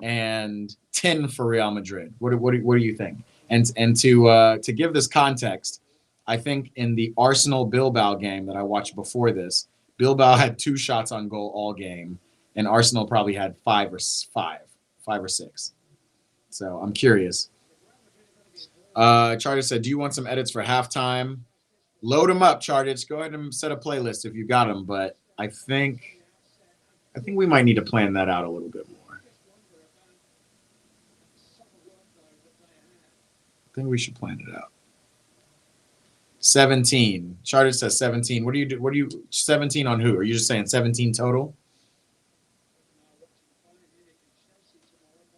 C: and 10 for Real Madrid. What do you think? And to give this context, I think in the Arsenal Bilbao game that I watched before this, Bilbao had 2 shots on goal all game, and Arsenal probably had 5 or 6. So I'm curious. Charter said, "Do you want some edits for halftime?" Load them up, Charters. Go ahead and set a playlist if you got them. But I think we might need to plan that out a little bit more. I think we should plan it out. 17. Charter says 17. What do you do? 17 on who? Are you just saying 17 total?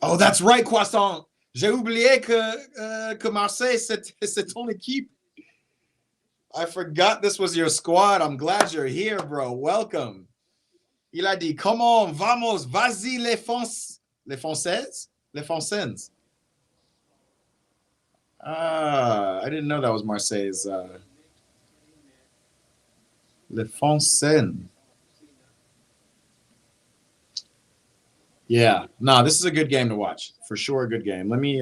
C: Oh, that's right, Croissant. J'ai oublié que Marseille, c'est ton équipe. I forgot this was your squad. I'm glad you're here, bro. Welcome. Il a dit, come on, vamos, vas-y, les Français? Les Français. I didn't know that was Marseille's. Les Français. Yeah. No, this is a good game to watch. For sure, a good game. Let me...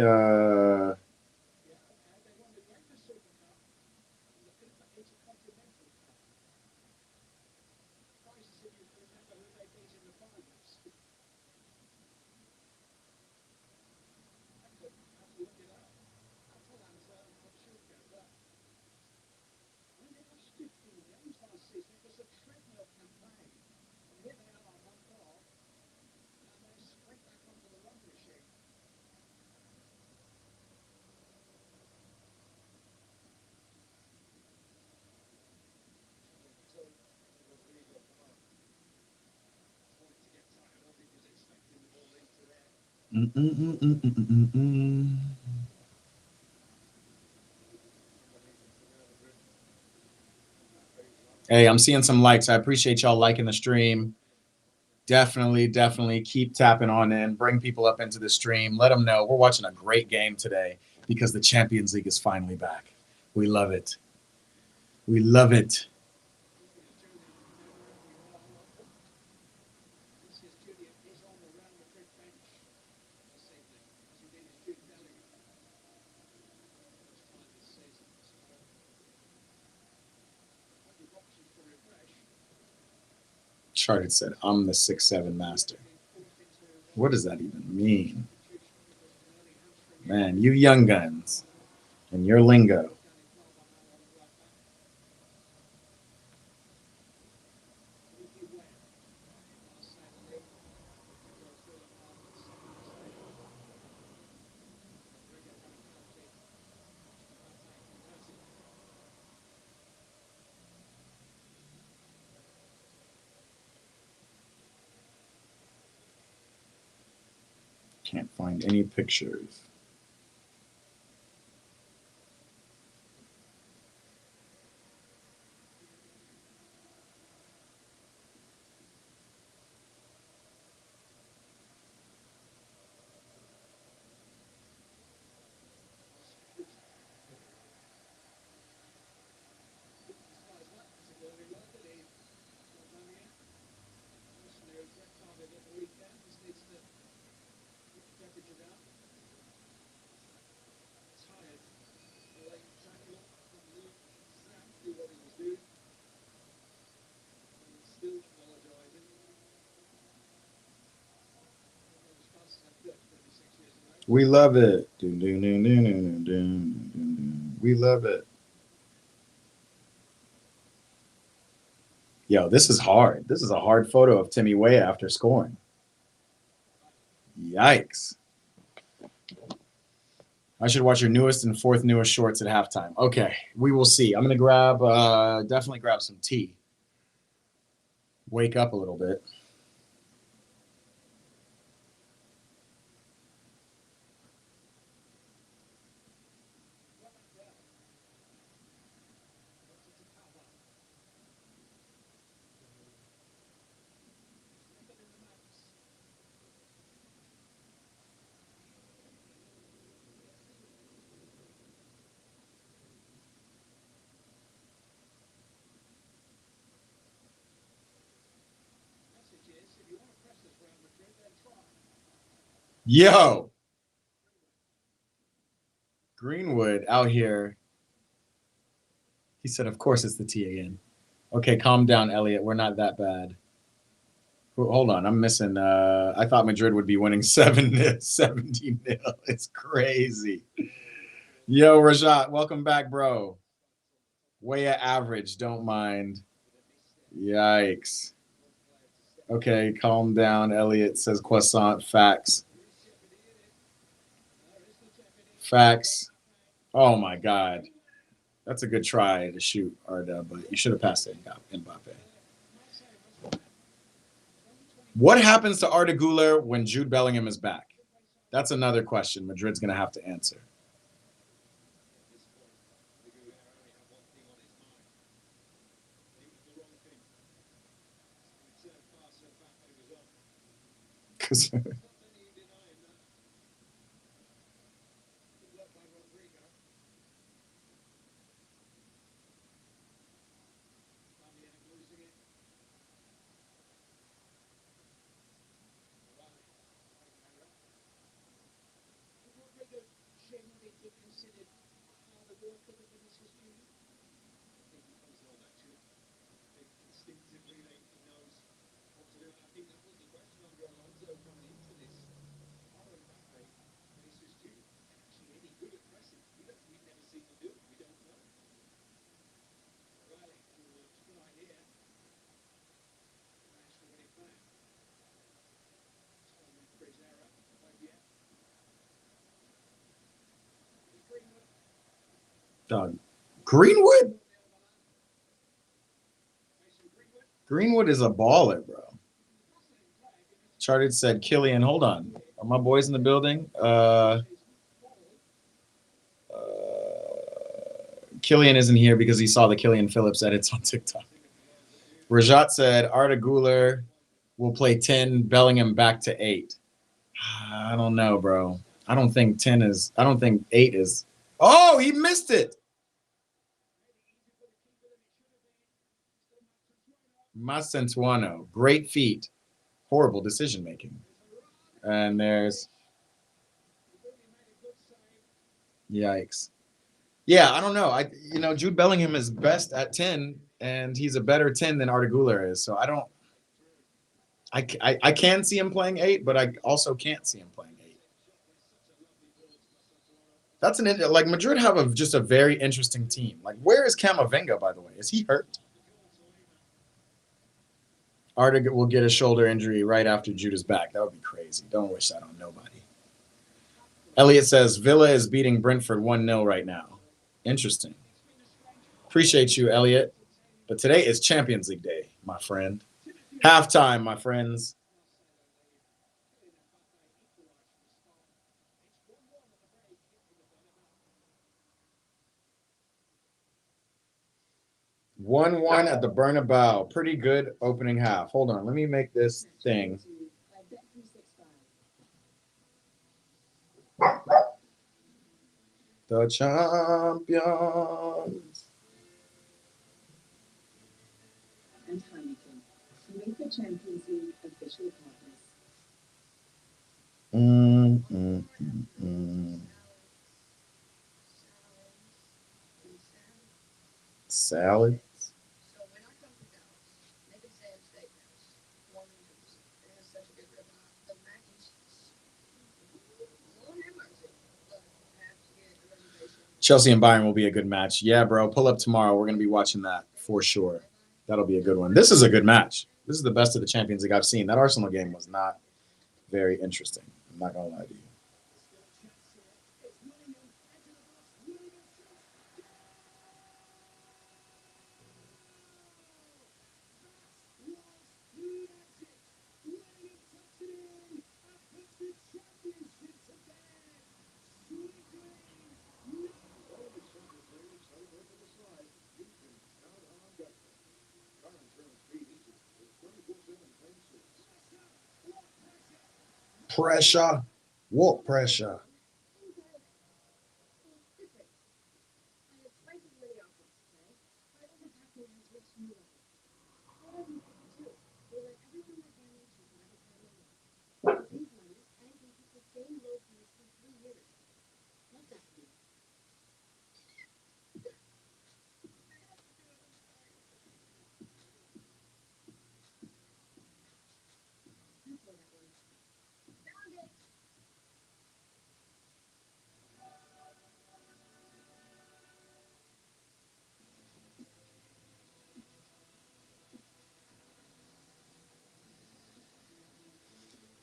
C: Hey, I'm seeing some likes. I appreciate y'all liking the stream. Definitely keep tapping on in. Bring people up into the stream. Let them know we're watching a great game today because the Champions League is finally back. We love it. We love it. Charted said, I'm the 6'7" master. What does that even mean? Man, you young guns and your lingo. Can't find any pictures. We love it. We love it. Yo, this is hard. This is a hard photo of Timmy Weah after scoring. Yikes. I should watch your newest and 4th newest shorts at halftime. Okay, we will see. I'm going to definitely grab some tea. wake up a little bit. Yo, Greenwood out here. He said, of course it's the T again. Okay, calm down, Elliot. We're not that bad. Hold on, I'm missing. I thought Madrid would be winning 17-0. It's crazy. Yo, Rajat, welcome back, bro. Way at average, don't mind. Yikes. Okay, calm down, Elliot, says croissant. Facts. Facts. Oh, my God. That's a good try to shoot, Arda, but you should have passed it, Mbappe. What happens to Arda Güler when Jude Bellingham is back? That's another question Madrid's going to have to answer. Dog. Greenwood? Greenwood is a baller, bro. Chartered said, Killian, hold on. Are my boys in the building? Killian isn't here because he saw the Killian Phillips edits on TikTok. Rajat said, Arda Güler will play 10, Bellingham back to 8. I don't know, bro. I don't think 8 is. Oh, he missed it. Macentuano, great feet, horrible decision making. And there's yikes. Yeah, I don't know. Jude Bellingham is best at 10, and he's a better 10 than Arda Güler is. So I can see him playing 8, but I also can't see him playing 8. That's Madrid have just a very interesting team. Like, where is Camavinga, by the way? Is he hurt? Arda will get a shoulder injury right after Jude is back. That would be crazy. Don't wish that on nobody. Elliot says Villa is beating Brentford 1-0 right now. Interesting. Appreciate you, Elliot. But today is Champions League day, my friend. Halftime, my friends. One at the Bernabeu. Pretty good opening half. Hold on. Let me make this thing. The champions.
E: And Heineken, make the Champions League official partners.
C: Salad. Chelsea and Bayern will be a good match. Yeah, bro. Pull up tomorrow. We're going to be watching that for sure. That'll be a good one. This is a good match. This is the best of the Champions League I've seen. That Arsenal game was not very interesting. I'm not going to lie to you. Pressure. What pressure?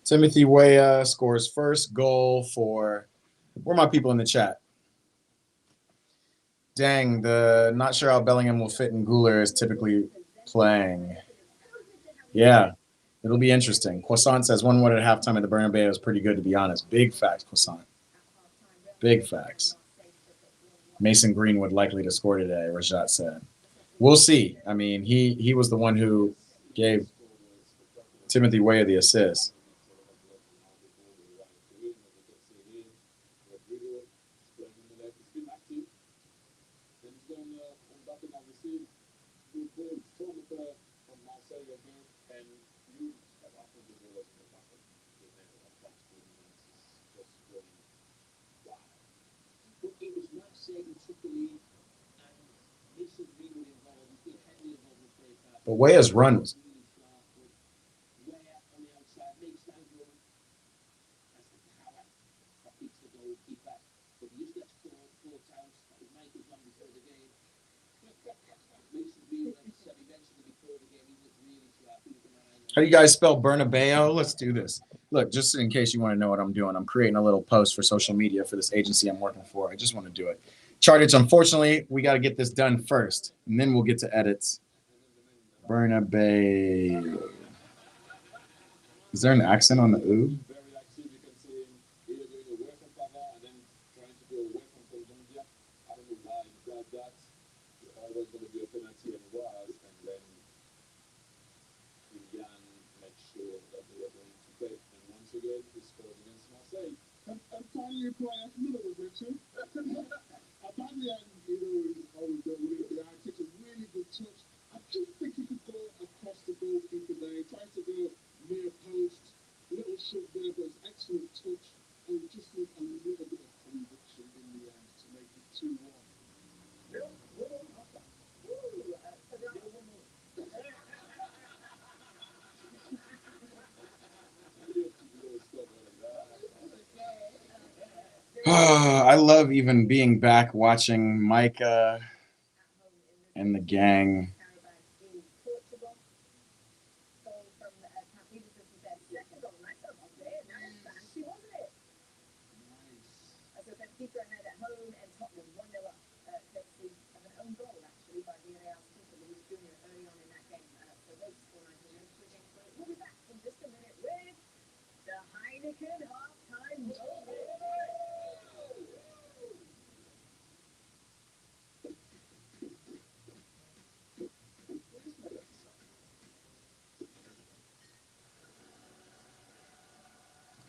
C: Timothy Weah scores first goal for. Where are my people in the chat? Dang, not sure how Bellingham will fit in Guler is typically playing. Yeah, it'll be interesting. Croissant says 1-1 at halftime at the Bernabeu is pretty good, to be honest. Big facts, Croissant. Big facts. Mason Greenwood likely to score today, Rajat said. We'll see. I mean, he was the one who gave Timothy Weah the assist. But Weah's run was. How do you guys spell Bernabeu? Let's do this. Look, just in case you want to know what I'm doing, I'm creating a little post for social media for this agency I'm working for. I just want to do it. Chartage, unfortunately, we got to get this done first, and then we'll get to edits. Bernabeu. Is there an accent on the oo? I love even being back watching Micah and the gang.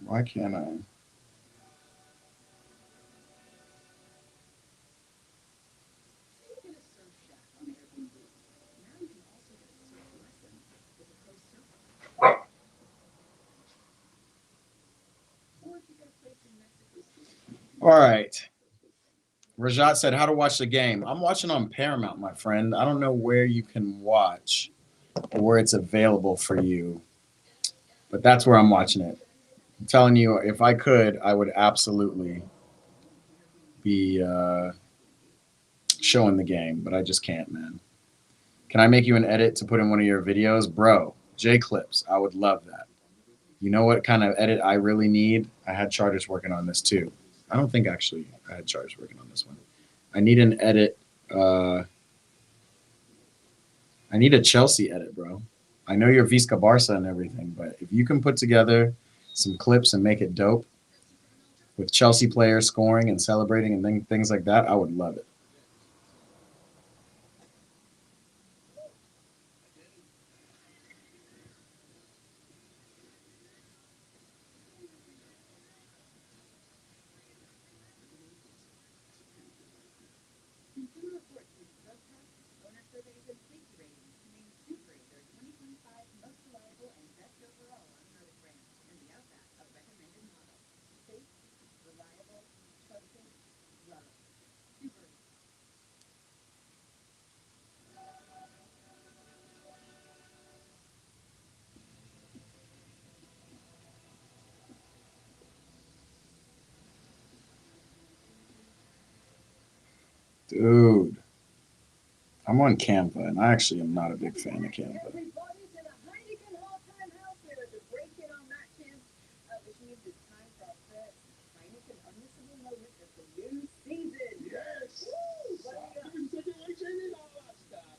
C: Why can't I? All right. Rajat said, how to watch the game. I'm watching on Paramount, my friend. I don't know where you can watch or where it's available for you, but that's where I'm watching it. I'm telling you, if I could, I would absolutely be showing the game, but I just can't, man. Can I make you an edit to put in one of your videos? Bro, J-Clips, I would love that. You know what kind of edit I really need? I had Charters working on this too. I don't think actually I had Charters working on this one. I need an edit. I need a Chelsea edit, bro. I know you're Visca Barca and everything, but if you can put together some clips and make it dope with Chelsea players scoring and celebrating and things like that, I would love it. Dude. I'm on Canva, and I actually am not a big fan of Canva.
E: Everybody to the Heineken all-time house here to break in on matches, which means it's time for our first Heineken unmissable moment of the new season.
F: Yes.
E: Woo! What do we got?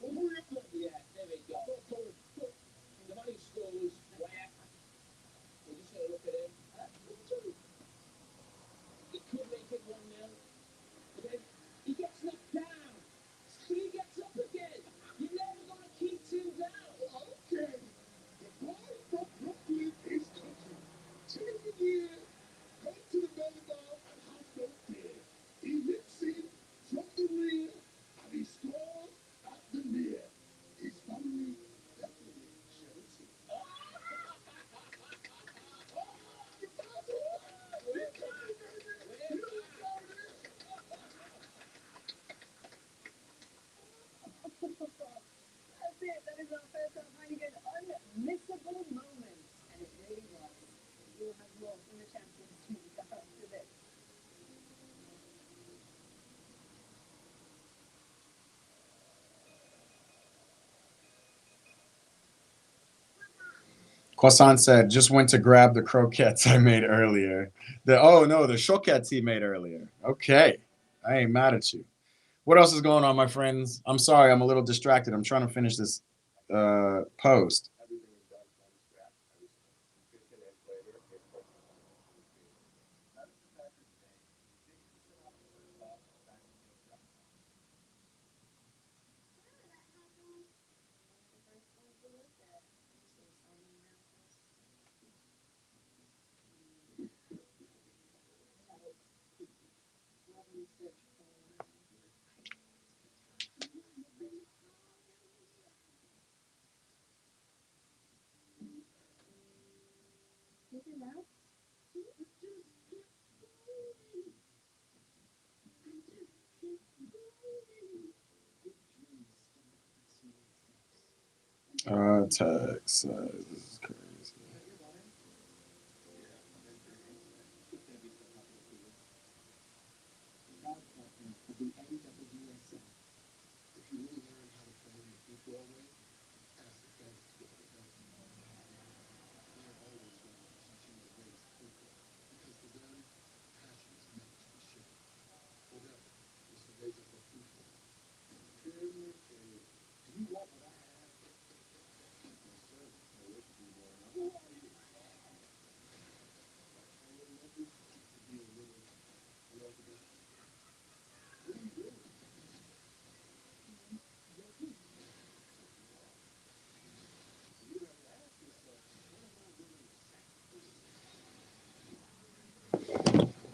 F: Well, hurry up, look. Yeah, there we go. And the money scores whack. We're just going to look at him. He could make it 1-0. But then he gets knocked down. But he gets up again. You're never going to keep 2 down.
G: Okay. The boy from Brooklyn is cooking. Turn the gear, go to the belly ball, and half goes there. He hits it from the rear, and he scores at the near. His family definitely share a team.
E: That's it. That is our first Heineken unmissable moment. And it really was. We will have more in the Champions League after this.
C: Croissant said, just went to grab the croquettes I made earlier. The choquettes he made earlier. Okay. I ain't mad at you. What else is going on, my friends? I'm sorry, I'm a little distracted. I'm trying to finish this post. Texas. This is crazy.
G: If you really learn how to play in a football way, ask the fans to get the best. They're always going to teach you the ways of football because to them, passion is meant to be shared. Whatever is the ways of football. Do you want what I have? Yes, sir. I wish you were. Who are you? I would love you to be a little love together. What are you doing?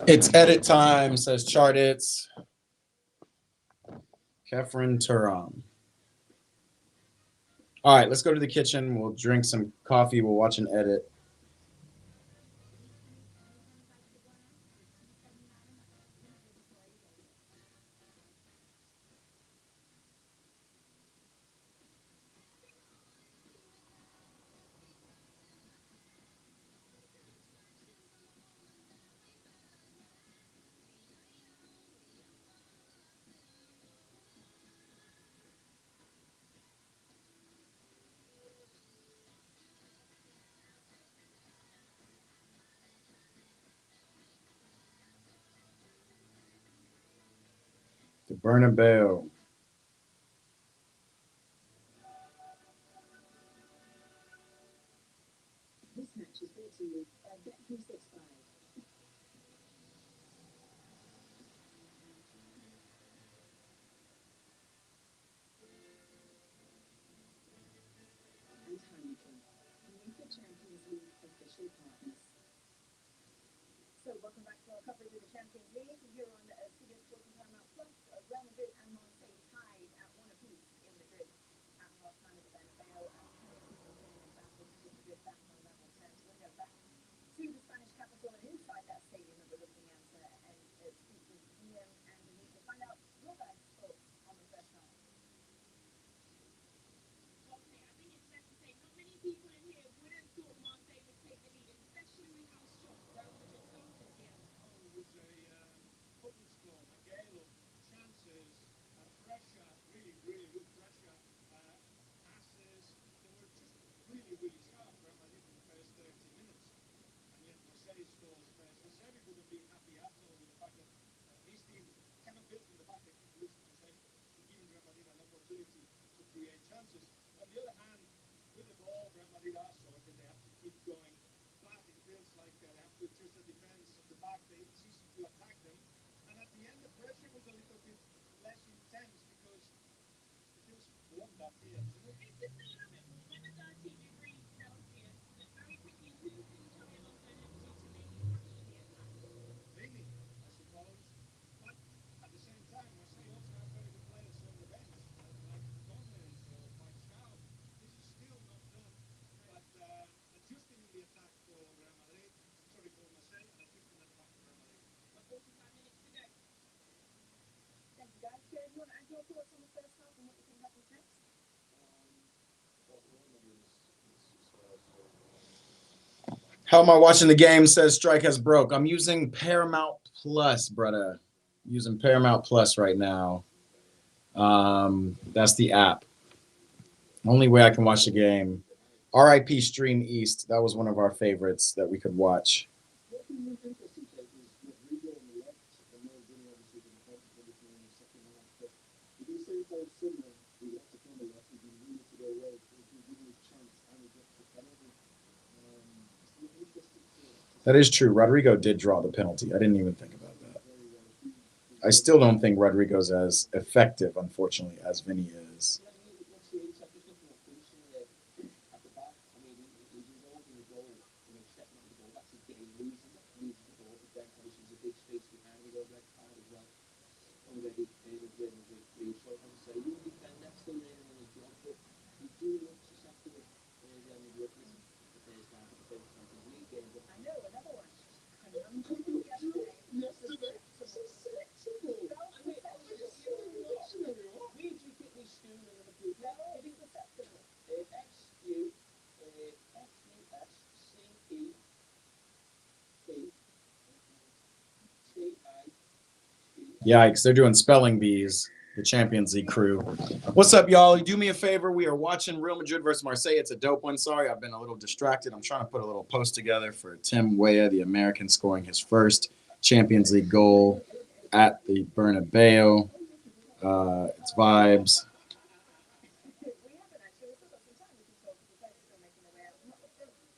C: It's edit time, says Chartits. Kefren Turam. All right, let's go to the kitchen. We'll drink some coffee. We'll watch an edit. The Bernabeu.
E: This match is brought to you by Bet365. And Heineken, UEFA Champions League official partners. So welcome back to our coverage of the Champions League here on CBS Sports and Paramount Plus. Real Madrid and Marseille tied at 1 apiece in Madrid at half-time at the Bernabeu. And Madrid back on level terms. We'll go back to the Spanish capital and into
F: chances. On the other hand, with the ball, Real Madrid are sorted. They have to keep going back. It feels like they have to adjust the defense at the back. It's easy to attack them. And at the end, the pressure was a little bit less intense because it feels warmed up here.
E: It's just a little bit more. When the 13 degrees Celsius, but very quickly, who can come alongside Empty to make it actually the attack?
F: Maybe, I suppose. But at the same time, Marseille also have very good players on the bench, like Gomez or Marchal. This is still not done. But adjusting in the attack for Real Madrid, sorry, for Marseille, and adjusting in the attack for Real Madrid.
E: 45 minutes to go. Thank you, guys. Jared, you want to add your thoughts on the first half and what you think happens next?
C: How am I watching the game? Says Strike has broke. I'm using Paramount Plus, brother. Using Paramount Plus right now. That's the app. Only way I can watch the game. RIP Stream East. That was one of our favorites that we could watch.
G: What can you think interesting, Jake, is Rodrigo on the left, and Maldini obviously been helping everything in the second half. But if you say Paul Silva, who left to come on the left, he's been really to go well, he's been given his chance and he gets the penalty. It's interesting to
C: That is true. Rodrigo did draw the penalty. I didn't even think about that. I still don't think Rodrigo's as effective, unfortunately, as Vinny is.
E: I know, another one. Conundrum yesterday.
G: Yesterday, susceptible.
F: Where do you think we stood in Liverpool?
E: No, it's susceptible.
C: Yikes, they're doing spelling bees, the Champions League crew. What's up, y'all? Do me a favor. We are watching Real Madrid versus Marseille. It's a dope one. Sorry, I've been a little distracted. I'm trying to put a little post together for Tim Weah, the American, scoring his first Champions League goal at the Bernabeu. It's vibes.
E: We haven't actually. We've still got some time. We can talk because the players are still making their way out.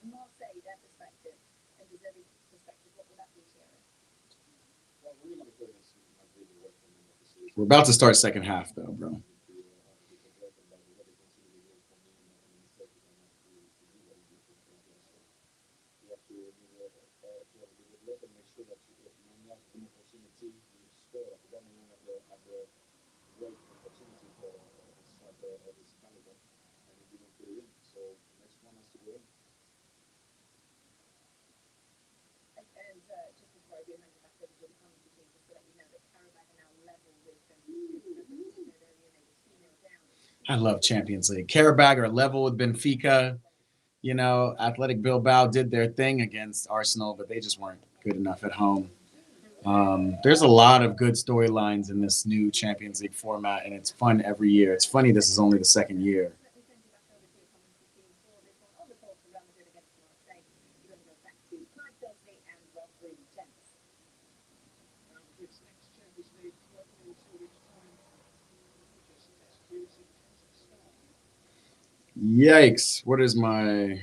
E: From Marseille, their perspective, and Giuseppe's perspective, what would that be, Thierry?
G: Well, we're going to play this Madrid away from them, obviously.
C: We're about to start second half, though, bro.
E: And just before I do hand it back over to the commentary team, just to let you know that Carabao are now level with Benfica. They're the only 2-0 down.
C: I love Champions League. Karabag are level with Benfica. You know, Athletic Bilbao did their thing against Arsenal, but they just weren't good enough at home. There's a lot of good storylines in this new Champions League format, and it's fun every year. It's funny this is only the second year.
E: Let me send you back over to your commentary team for this one. On the call for Real Madrid against Marseille, you're going to go back to Clive Dudley and Rodri Gents.
F: Real Madrid's next Champions League local in 2 weeks' time. Just experiencing a start.
C: Yikes. What is my...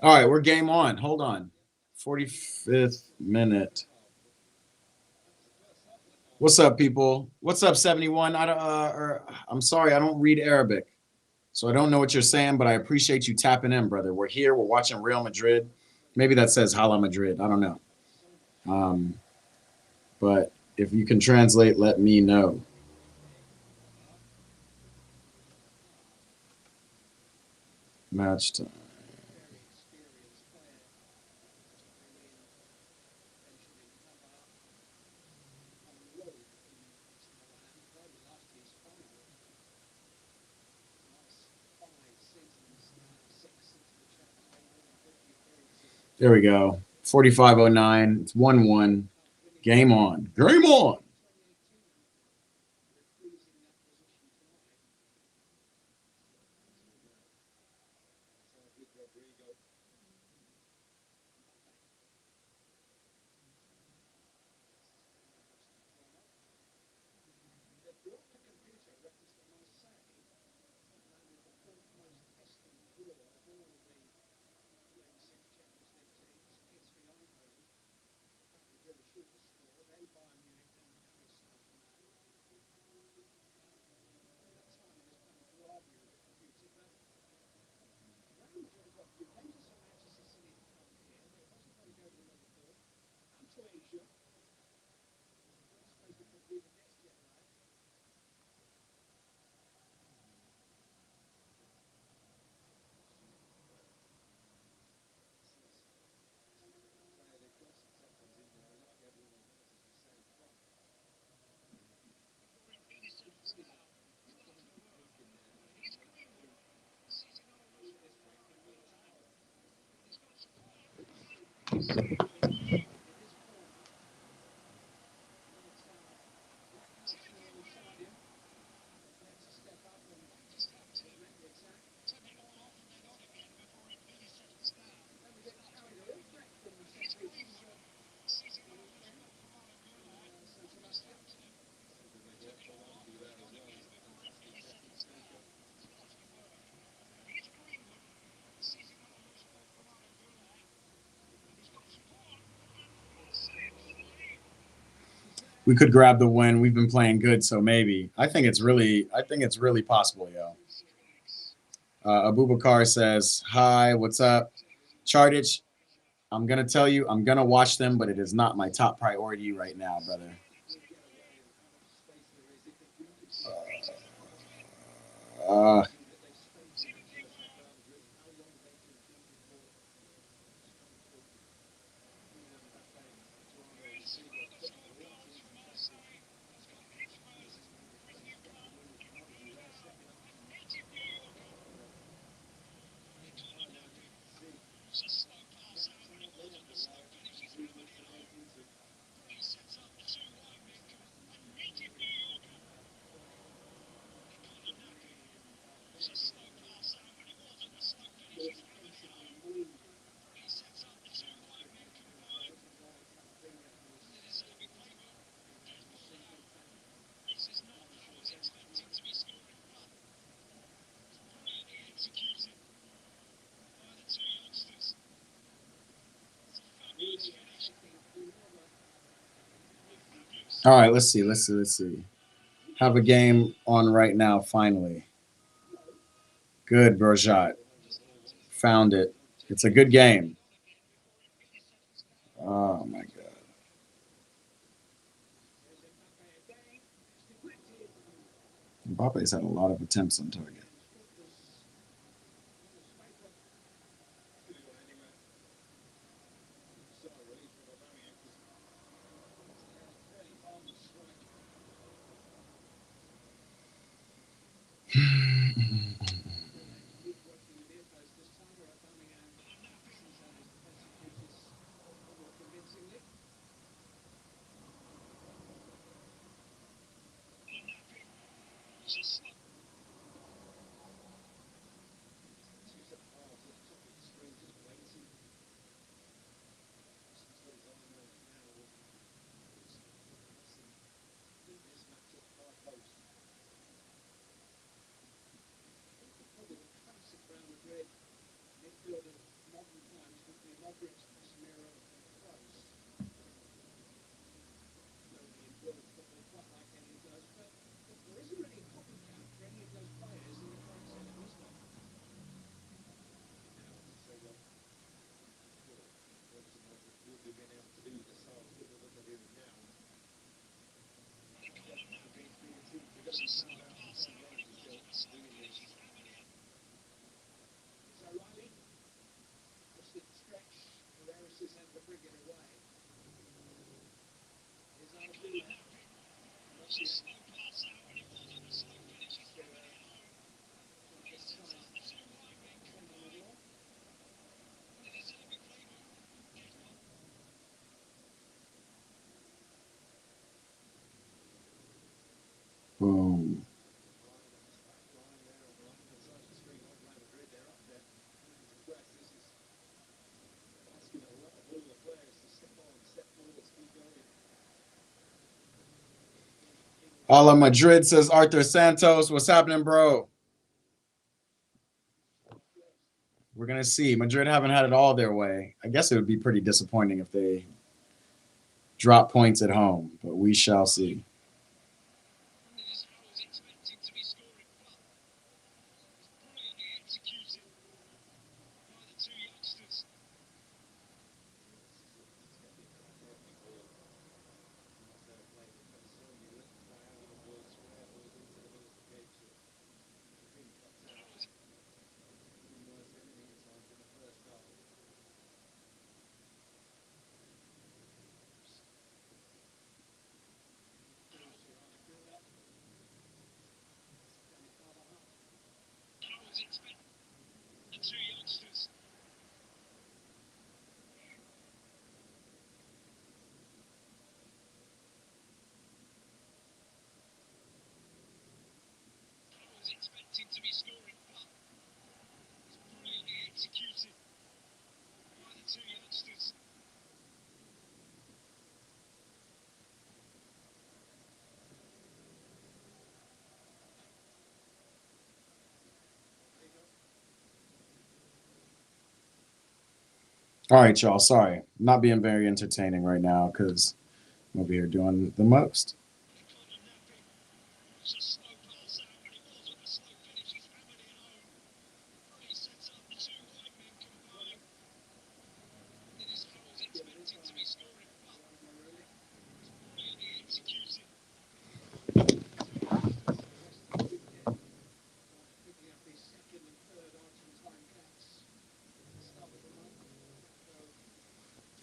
C: All right, we're game on. Hold on. 45th minute. What's up, people? What's up, 71? I'm sorry, I don't read Arabic, so I don't know what you're saying, but I appreciate you tapping in, brother. We're here. We're watching Real Madrid. Maybe that says Hala Madrid. I don't know. But if you can translate, let me know. Match time. There we go. 45:09. It's 1-1. Game on. Game on. We could grab the win. We've been playing good, so maybe. I think it's really possible, yo. Abubakar says, "Hi, what's up, Chartich? I'm gonna tell you, I'm gonna watch them, but it is not my top priority right now, brother." Uh, all right, let's see. Have a game on right now, finally. Good, Berjat. Found it. It's a good game. Oh my god. Mbappe's had a lot of attempts on target. Boom. Hola Madrid, says Arthur Santos. What's happening, bro? We're going to see. Madrid haven't had it all their way. I guess it would be pretty disappointing if they drop points at home, but we shall see. All right, y'all. Sorry. I'm not being very entertaining right now because I'm over here doing the most.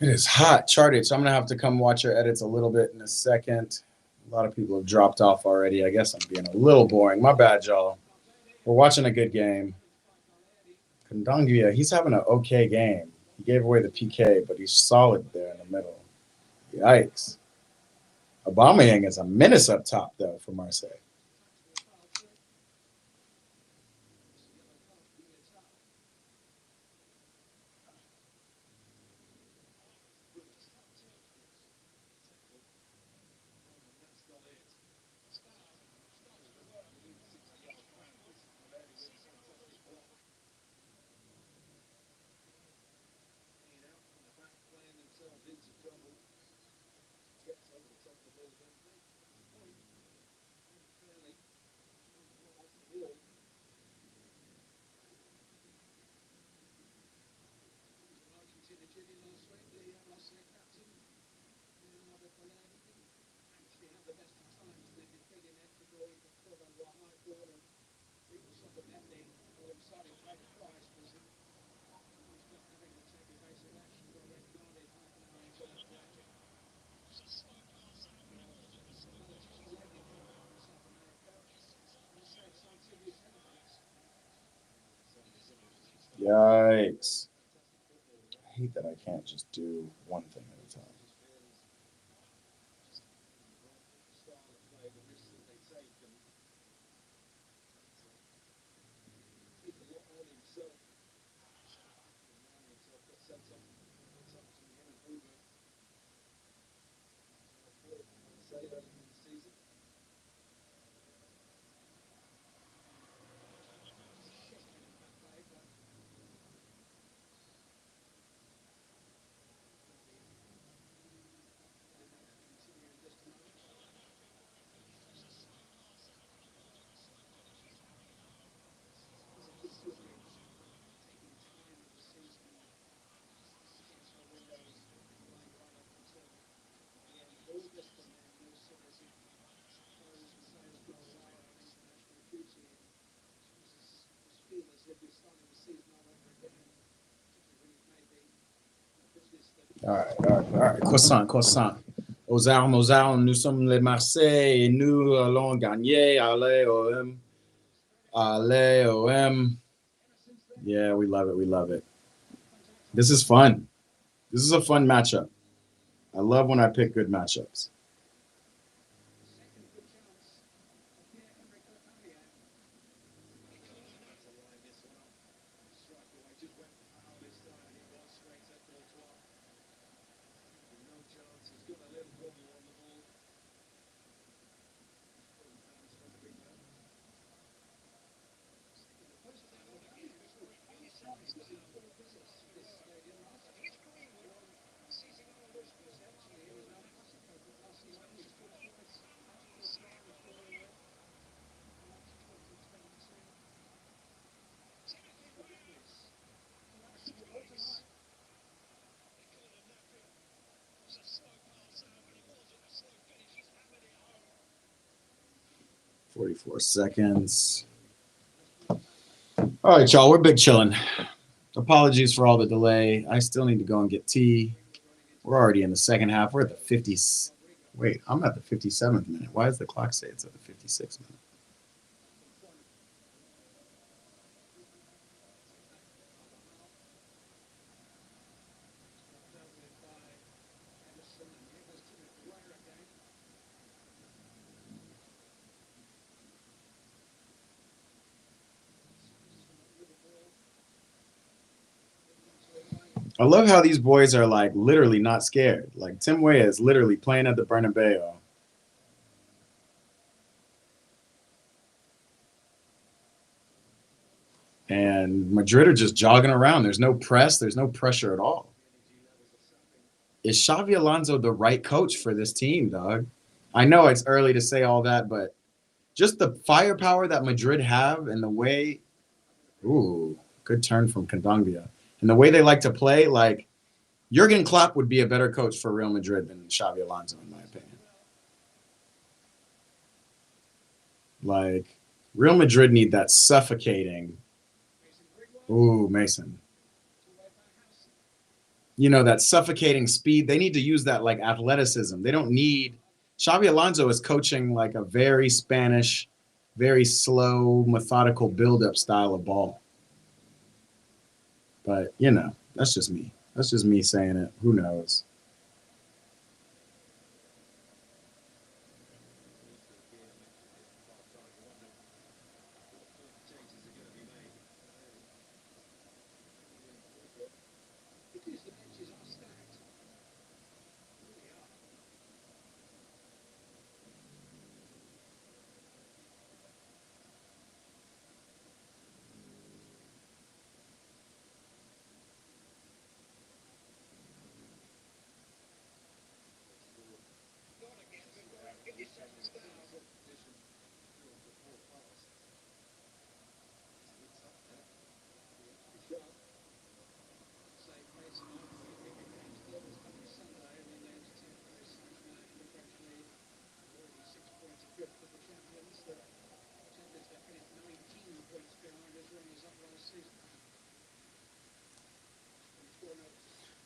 C: It is hot, charted. So I'm gonna have to come watch your edits a little bit in a second. A lot of people have dropped off already. I guess I'm being a little boring. My bad, y'all. We're watching a good game. Kondogbia, he's having an okay game. He gave away the PK, but he's solid there in the middle. Yikes. Aubameyang is a menace up top, though, for Marseille. Yikes. I hate that I can't just do one thing at a time. All right. Croissant. Aux armes, nous sommes les Marseilles et nous allons gagner. Allez, OM. Allez, OM. Yeah, we love it. This is fun. This is a fun matchup. I love when I pick good matchups. "44 seconds." All right, y'all, we're big chilling. Apologies for all the delay. I still need to go and get tea. We're already in the second half. We're at the 50s. Wait, I'm at the 57th minute. Why does the clock say it's at the 56th minute? I love how these boys are like literally not scared. Like Tim Weah is literally playing at the Bernabeu. And Madrid are just jogging around. There's no press. There's no pressure at all. Is Xavi Alonso the right coach for this team, dog? I know it's early to say all that, but just the firepower that Madrid have and the way, ooh, good turn from Kondogbia. And the way they like to play, like Jurgen Klopp would be a better coach for Real Madrid than Xavi Alonso, in my opinion. Like Real Madrid need that suffocating. Ooh, Mason. You know, that suffocating speed. They need to use that like athleticism. They don't need Xavi Alonso is coaching like a very Spanish, very slow, methodical build-up style of ball. But, you know, that's just me. That's just me saying it. Who knows?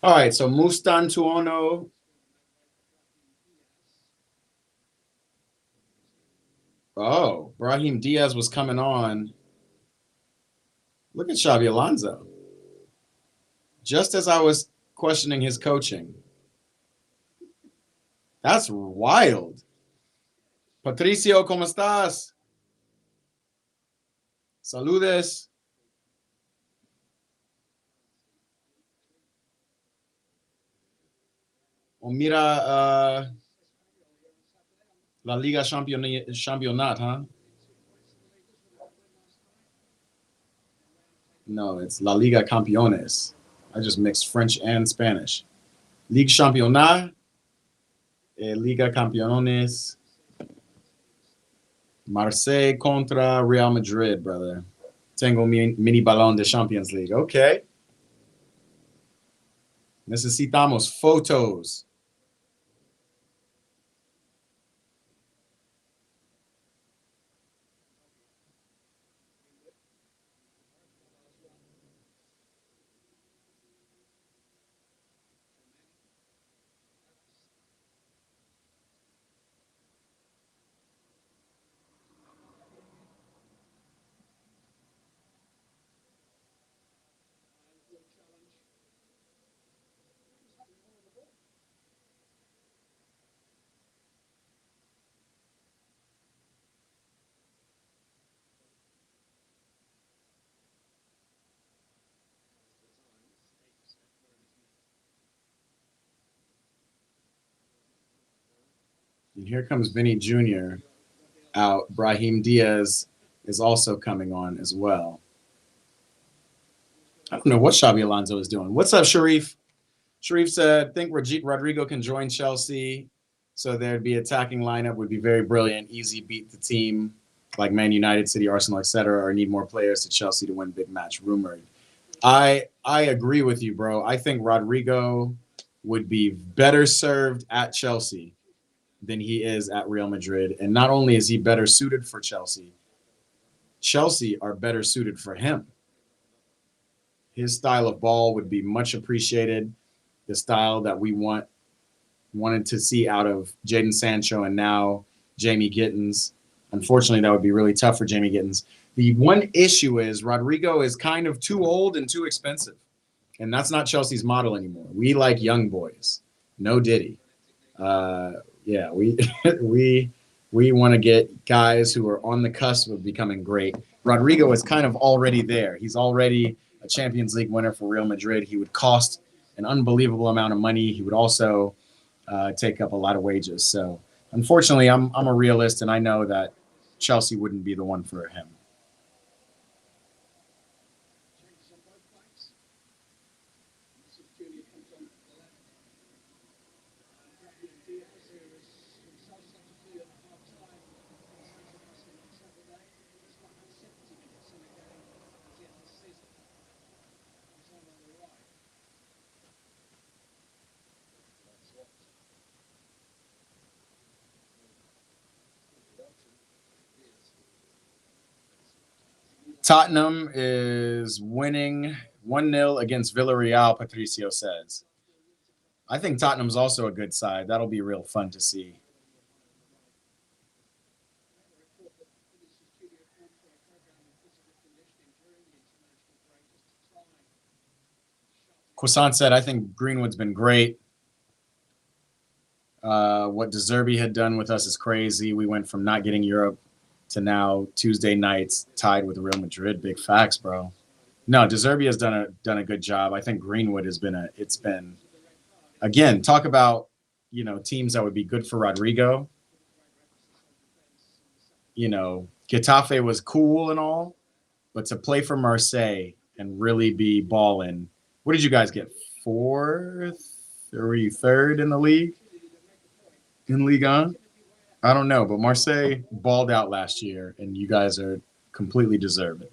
C: All right, so Mustan Tuono. Oh, Brahim Diaz was coming on. Look at Xavi Alonso. Just as I was questioning his coaching. That's wild. Patricio, ¿cómo estás? Saludes. O mira La Liga Championat, huh? No, it's La Liga Campeones. I just mixed French and Spanish. Ligue Championat, Liga Campeones. Marseille contra Real Madrid, brother. Tengo mini balón de Champions League. Okay. Necesitamos fotos. And here comes Vinny Jr. out. Brahim Diaz is also coming on as well. I don't know what Xavi Alonso is doing. What's up, Sharif? Sharif said, think Rodrigo can join Chelsea. So there'd be attacking lineup would be very brilliant. Easy beat the team like Man United, City, Arsenal, etc. Or need more players to Chelsea to win big match. Rumored. I agree with you, bro. I think Rodrigo would be better served at Chelsea than he is at Real Madrid. And not only is he better suited for Chelsea, Chelsea are better suited for him. His style of ball would be much appreciated. The style that we wanted to see out of Jadon Sancho and now Jamie Gittins. Unfortunately, that would be really tough for Jamie Gittins. The one issue is Rodrigo is kind of too old and too expensive. And that's not Chelsea's model anymore. We like young boys. No Diddy. Yeah, we we want to get guys who are on the cusp of becoming great. Rodrigo is kind of already there. He's already a Champions League winner for Real Madrid. He would cost an unbelievable amount of money. He would also take up a lot of wages. So unfortunately, I'm a realist, and I know that Chelsea wouldn't be the one for him.
F: Changes on both flanks. This is Julia comes on the left. Gabriel Diaz, who is himself substituted at half time for Central Marseille on Saturday. He's not had 70 minutes in a game as yet this season. He's on the right.
C: Tottenham is winning 1-0 against Villarreal, Patricio says. I think Tottenham's also a good side. That'll be real fun to see.
F: Report that this is Julia called for a program of physical conditioning during the international break just to try and
C: Croissant said, I think Greenwood's been great. What De Zerbi had done with us is crazy. We went from not getting Europe to now Tuesday nights tied with Real Madrid. Big facts, bro. No, De Zerbi has done a good job. I think Greenwood has been again, talk about, teams that would be good for Rodrigo. Getafe was cool and all, but to play for Marseille and really be balling. What did you guys get? Fourth? Or were you third in the league? In Ligue 1? I don't know, but Marseille balled out last year, and you guys are completely deserving.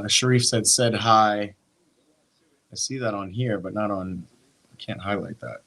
C: Sharif said hi. I see that on here, but not on. I can't highlight that.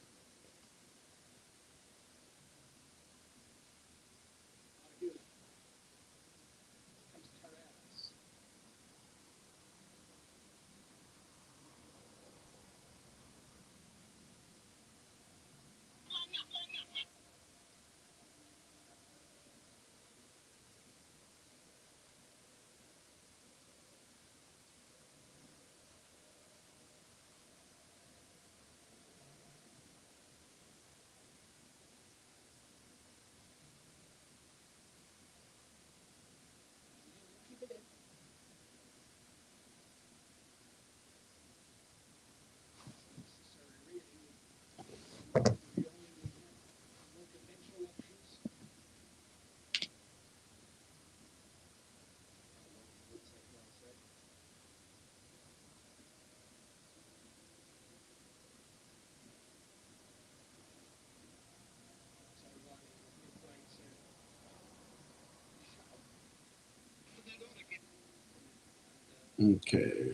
C: Okay.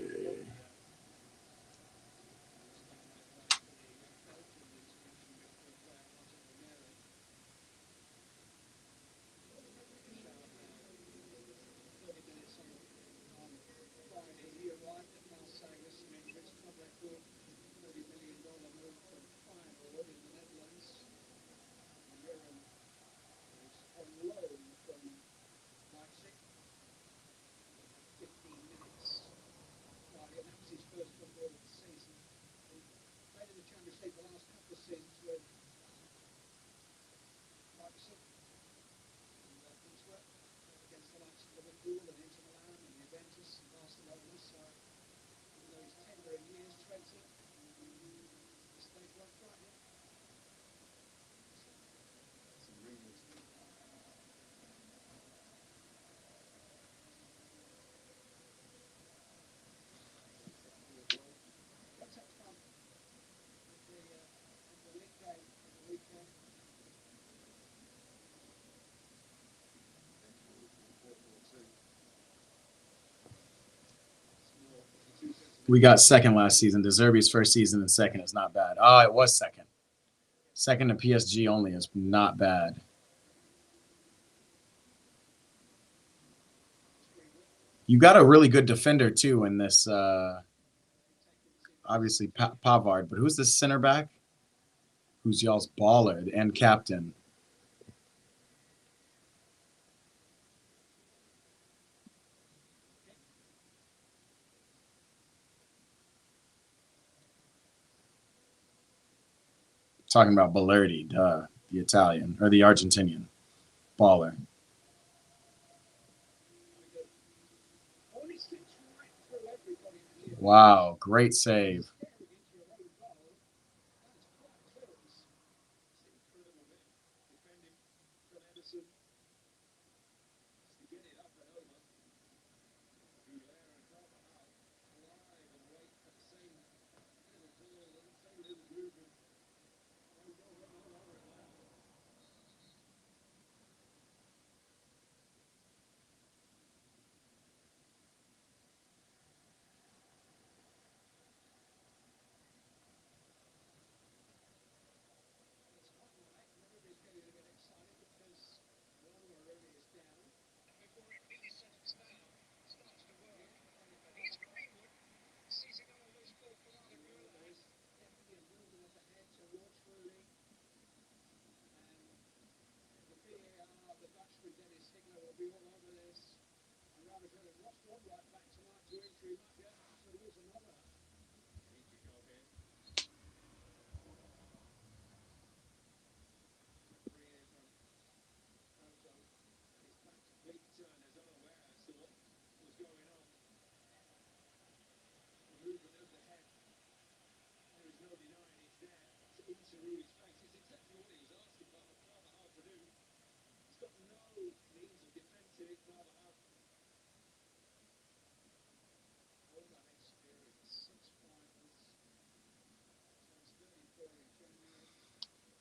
F: Friday, he arrived at Marseille with some injuries, club record, $30 million move from Feyenoord in the Netherlands. Uren is on loan from Leipzig. 15 minutes.
C: We got second last season. De Zerbi's first season and second is not bad. Oh, it was second. Second to PSG only is not bad. You got a really good defender too in this. Obviously Pavard, but who's the center back? Who's y'all's baller and captain? Talking about Balerdi, the Italian or the Argentinian baller. Wow, great save.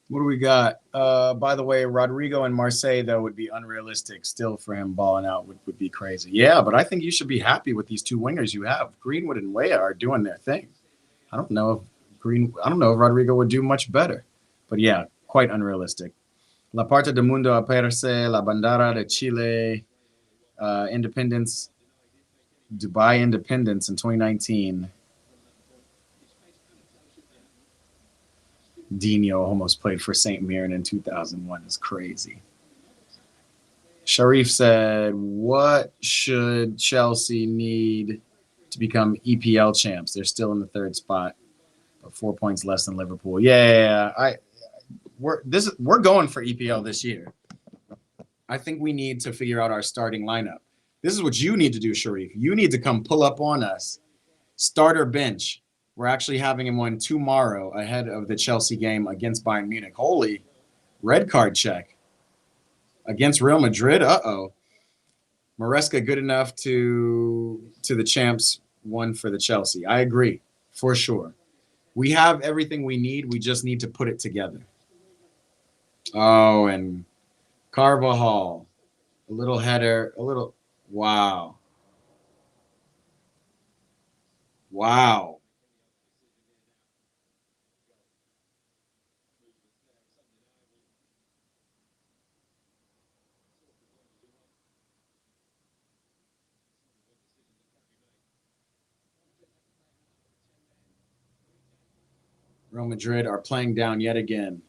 C: What do we got? By the way, Rodrigo and Marseille, though, would be unrealistic still for him balling out would be crazy. Yeah, but I think you should be happy with these two wingers you have. Greenwood and Weah are doing their thing. I don't know if Rodrigo would do much better. But yeah, quite unrealistic. La parte del mundo aparece la bandera de Chile, Independence, Dubai Independence in 2019. Dino almost played for St. Mirren in 2001. It's crazy. Sharif said, what should Chelsea need to become EPL champs? They're still in the third spot, but 4 points less than Liverpool. Yeah. We're going for EPL this year. I think we need to figure out our starting lineup. This is what you need to do, Sharif. You need to come pull up on us. Starter bench. We're actually having him on tomorrow ahead of the Chelsea game against Bayern Munich. Holy red card check. Against Real Madrid? Uh-oh. Maresca good enough to the champs, one for the Chelsea. I agree, for sure. We have everything we need. We just need to put it together. Oh, and Carvajal. A little header. Wow. Wow. Real Madrid are playing down yet again.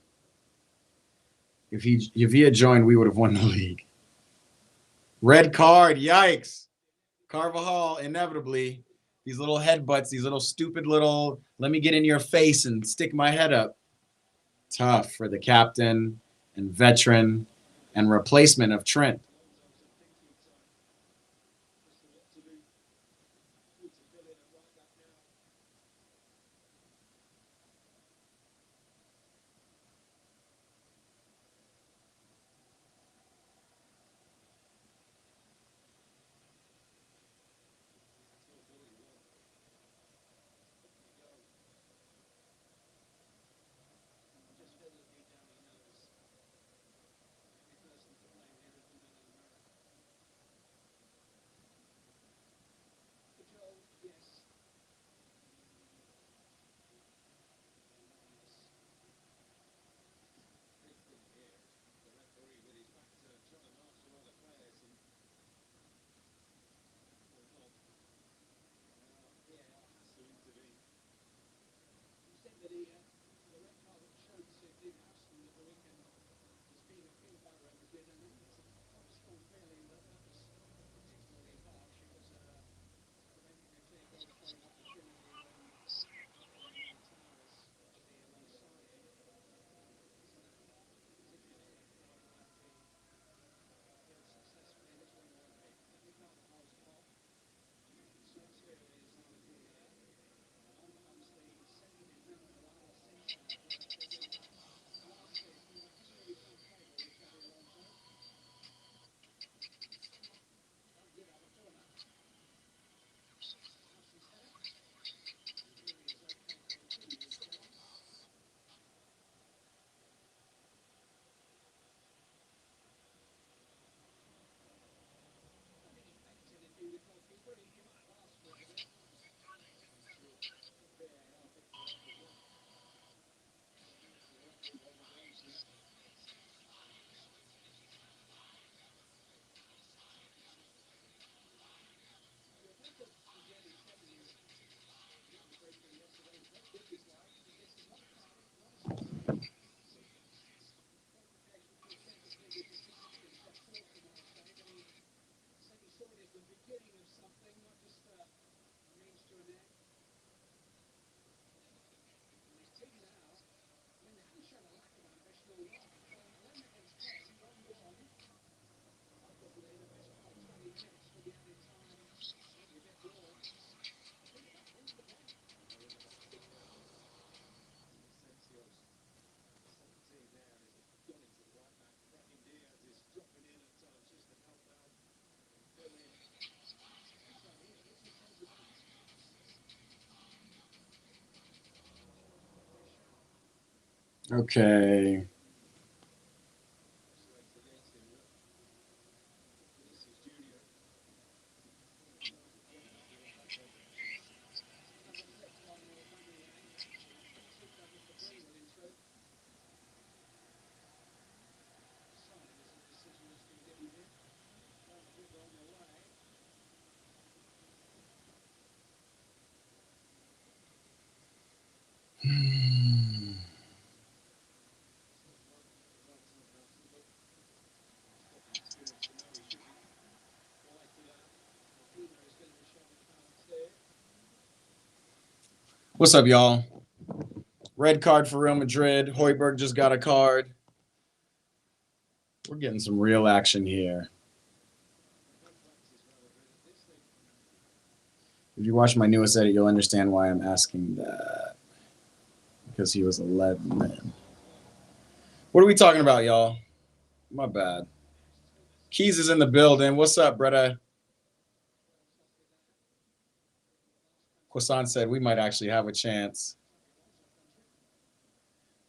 C: If he had joined, we would have won the league. Red card, yikes. Carvajal, inevitably, these little headbutts, these little stupid little, let me get in your face and stick my head up. Tough for the captain and veteran and replacement of Trent. Okay. What's up, y'all? Red card for Real Madrid. Højbjerg just got a card. We're getting some real action here. If you watch my newest edit, you'll understand why I'm asking that. Because he was 11 then. What are we talking about, y'all? My bad. Keys is in the building. What's up, brother? Kwasan said we might actually have a chance.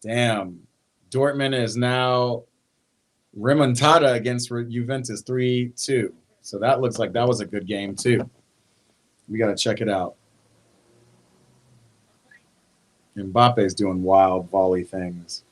C: Damn. Dortmund is now remontada against Juventus 3-2. So that looks like that was a good game, too. We got to check it out. Mbappe's doing wild volley things.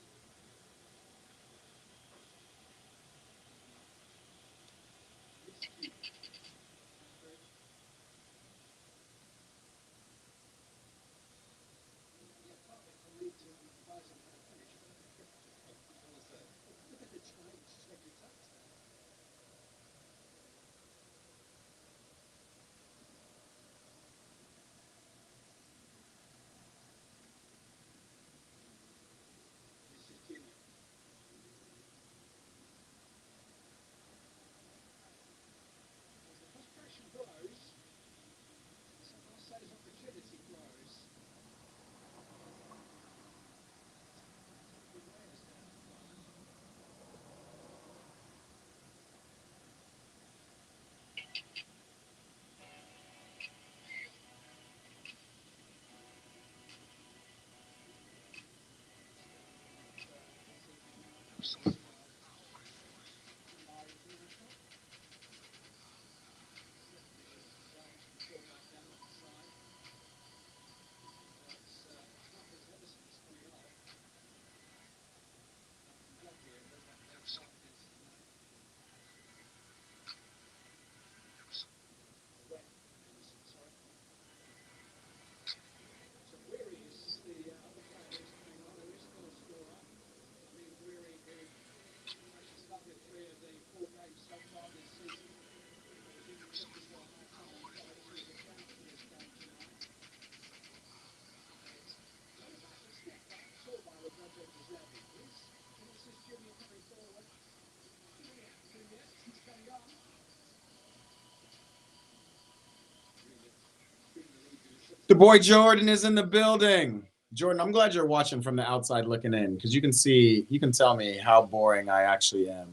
C: The boy Jordan is in the building. Jordan, I'm glad you're watching from the outside looking in because you can tell me how boring I actually am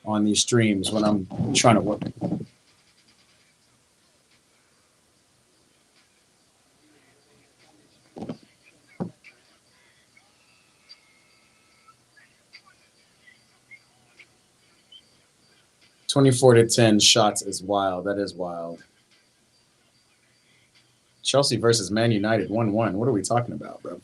C: on these streams when I'm trying to work. (24-10) shots is wild. That is wild. Chelsea versus Man United 1-1. What are we talking about, bro?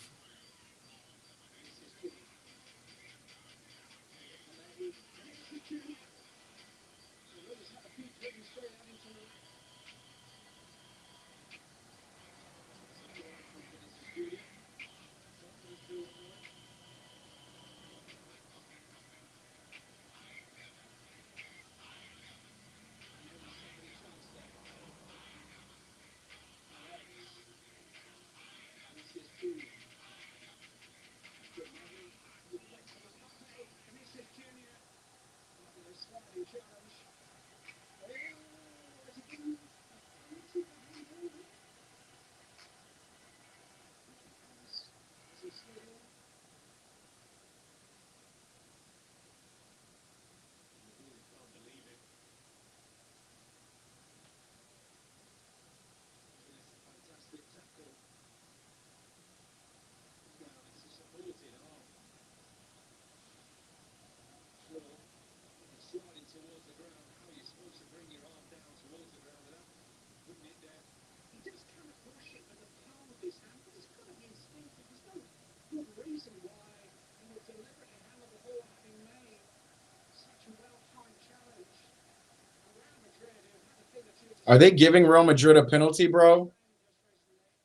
C: Are they giving Real Madrid a penalty, bro?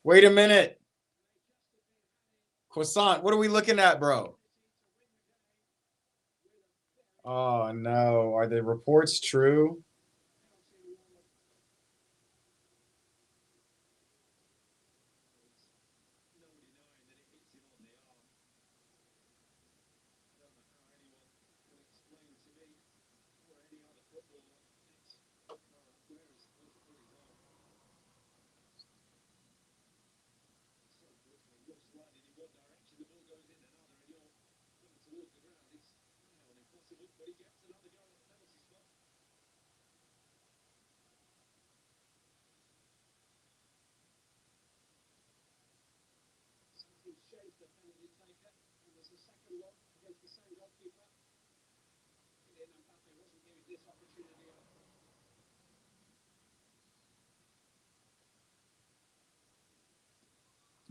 C: Wait a minute. Croissant, what are we looking at, bro? Oh, no. Are the reports true?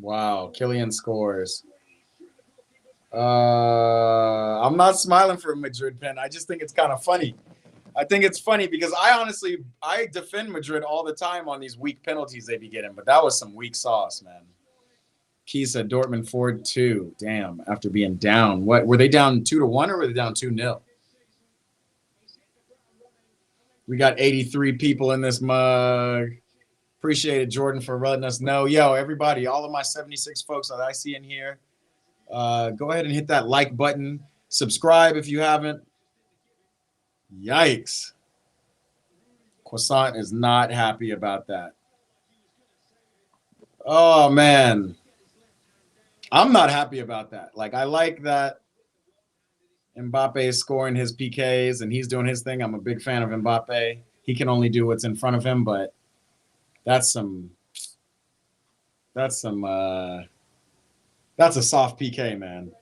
C: Wow, Kylian scores. I'm not smiling for a Madrid pen. I just think it's kind of funny. I think it's funny because I defend Madrid all the time on these weak penalties they be getting, but that was some weak sauce, man. Kisa, Dortmund 4-2. Damn, after being down. What were they down 2-1 or were they down 2-0? We got 83 people in this mug. Appreciate it, Jordan, for letting us know. Yo, everybody, all of my 76 folks that I see in here, go ahead and hit that like button. Subscribe if you haven't. Yikes. Croissant is not happy about that. Oh, man. I'm not happy about that. Like, I like that Mbappe is scoring his PKs and he's doing his thing. I'm a big fan of Mbappe. He can only do what's in front of him, but that's a soft PK, man.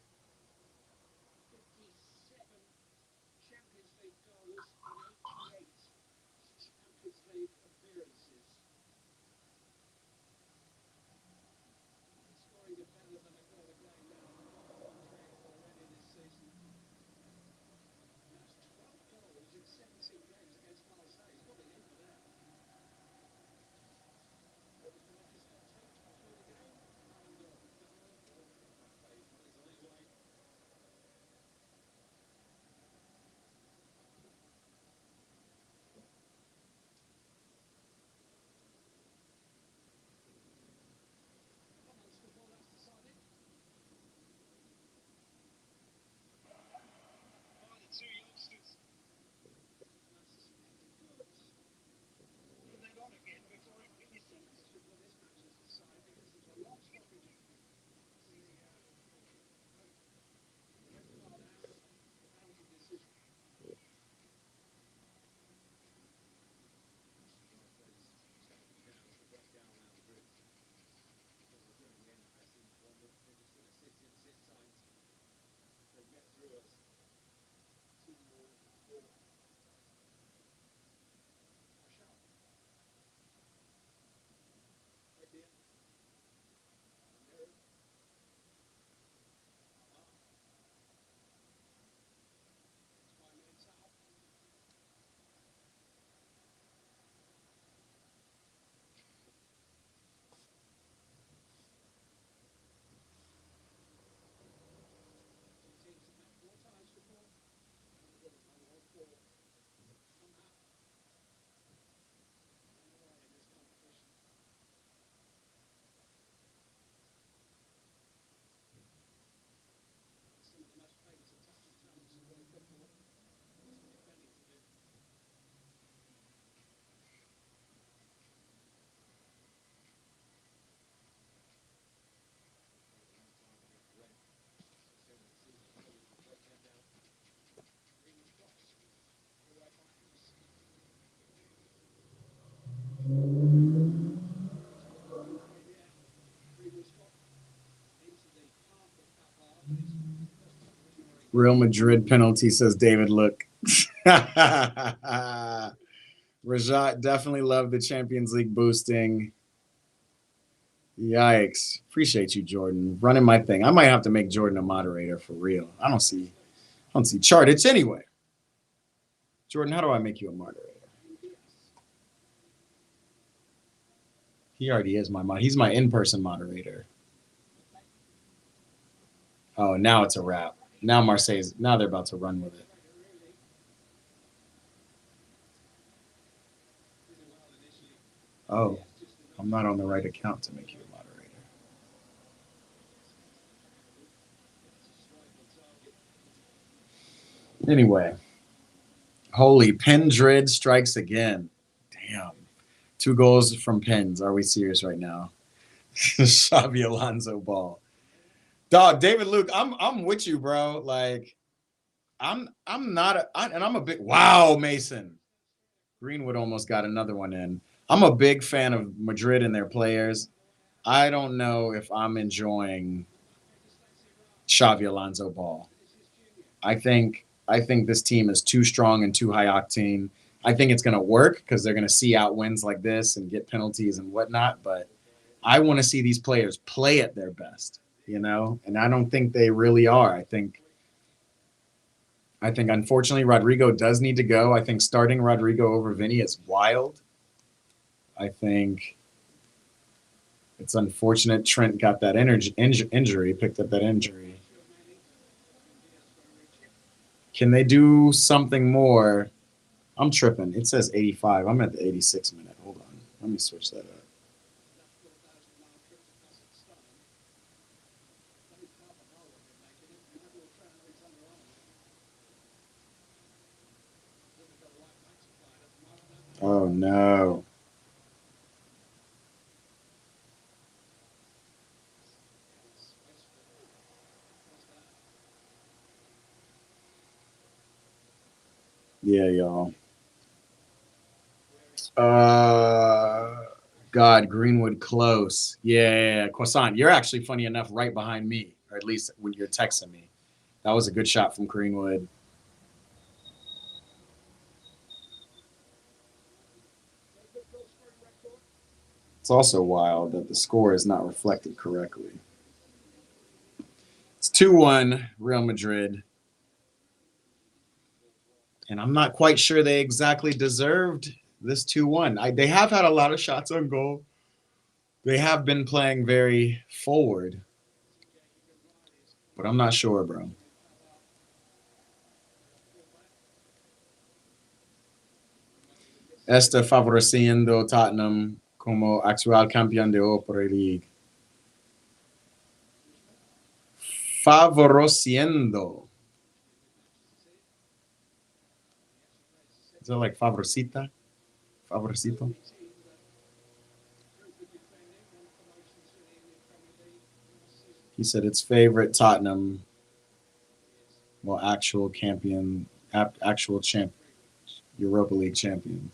C: Real Madrid penalty, says David. Look. Rajat definitely loved the Champions League boosting. Yikes. Appreciate you, Jordan. Running my thing. I might have to make Jordan a moderator for real. I don't see Chartich anyway. Jordan, how do I make you a moderator? He already is my mod. He's my in-person moderator. Oh, now it's a wrap. Now Marseille's, now they're about to run with it. Oh, I'm not on the right account to make you a moderator. Anyway, holy, Pendred strikes again. Damn. 2 goals from Pens. Are we serious right now? Xabi Alonso ball. Dog, David Luke, I'm with you, bro. Like, I'm not and I'm a big wow, Mason. Greenwood almost got another one in. I'm a big fan of Madrid and their players. I don't know if I'm enjoying Xabi Alonso ball. I think this team is too strong and too high octane. I think it's going to work because they're going to see out wins like this and get penalties and whatnot. But I want to see these players play at their best, you know, and I don't think they really are. I think unfortunately Rodrigo does need to go. I think starting Rodrigo over Vinny is wild. I think it's unfortunate Trent got that injury, picked up that injury. Can they do something more? I'm tripping. It says 85. I'm at the 86 minute. Hold on. Let me switch that up. Oh, no. Yeah, y'all. God, Greenwood close. Yeah, Croissant. You're actually funny enough right behind me, or at least when you're texting me. That was a good shot from Greenwood. It's also wild that the score is not reflected correctly. It's 2-1 Real Madrid. And I'm not quite sure they exactly deserved this 2-1. They have had a lot of shots on goal. They have been playing very forward. But I'm not sure, bro. Está favoreciendo Tottenham como actual campeón de Opera League. Favoreciendo. Is that like favorecita? Favorecito? He said it's favorite Tottenham. Well, actual champ, Europa League champions.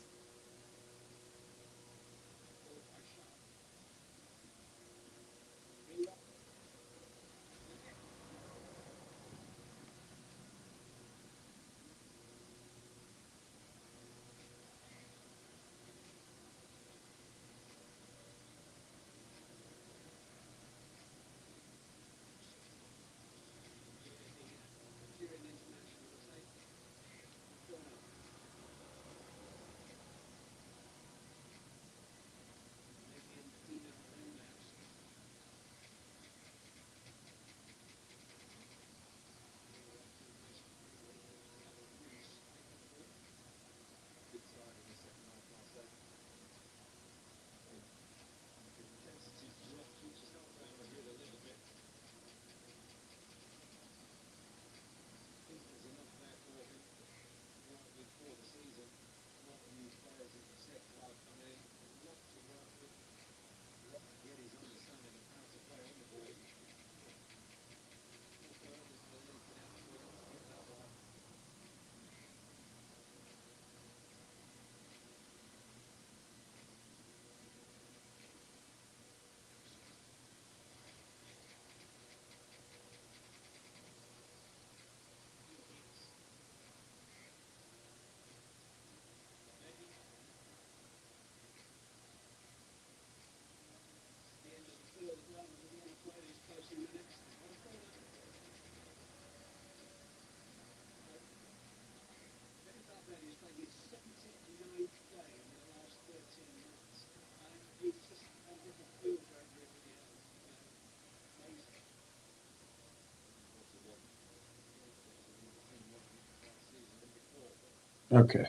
C: Okay.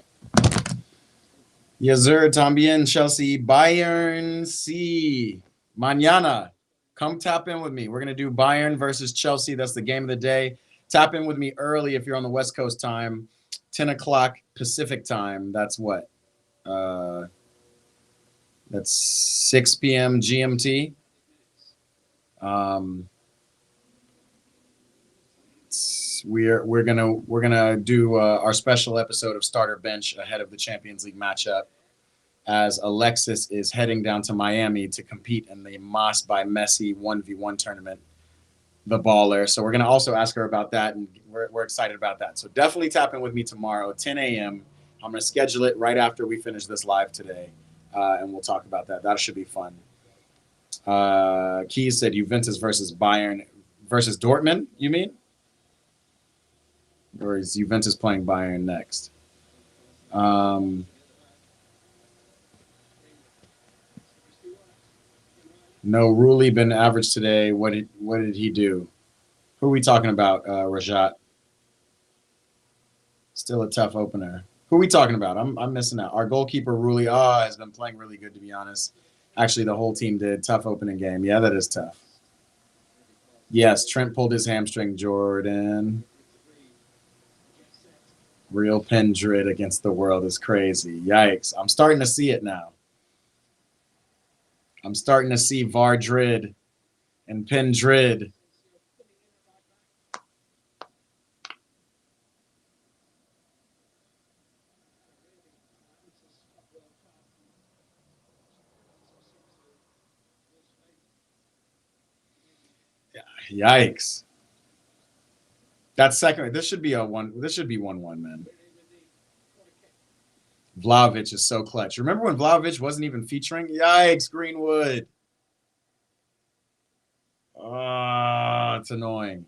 C: Yazur también Chelsea Bayern C. Mañana. Come tap in with me. We're going to do Bayern versus Chelsea. That's the game of the day. Tap in with me early if you're on the West Coast time. 10 o'clock Pacific time. That's what? That's 6 p.m. GMT. We're gonna do our special episode of Starter Bench ahead of the Champions League matchup, as Alexis is heading down to Miami to compete in the Mas by Messi 1v1 tournament, the baller. So we're going to also ask her about that, and we're excited about that. So definitely tap in with me tomorrow, 10 a.m. I'm going to schedule it right after we finish this live today, and we'll talk about that. That should be fun. Keys said Juventus versus Bayern versus Dortmund, you mean? Or is Juventus playing Bayern next? No, Rulli been average today. What did he do? Who are we talking about, Rajat? Still a tough opener. Who are we talking about? I'm missing out. Our goalkeeper, Rulli, has been playing really good, to be honest. Actually, the whole team did. Tough opening game. Yeah, that is tough. Yes, Trent pulled his hamstring, Jordan. Real Pendrid against the world is crazy. Yikes. I'm starting to see it now. I'm starting to see Vardrid and Pendrid. Yikes. That's second. This should be a one. This should be 1-1, man. Vlahovic is so clutch. Remember when Vlahovic wasn't even featuring? Yikes, Greenwood. Oh, it's annoying.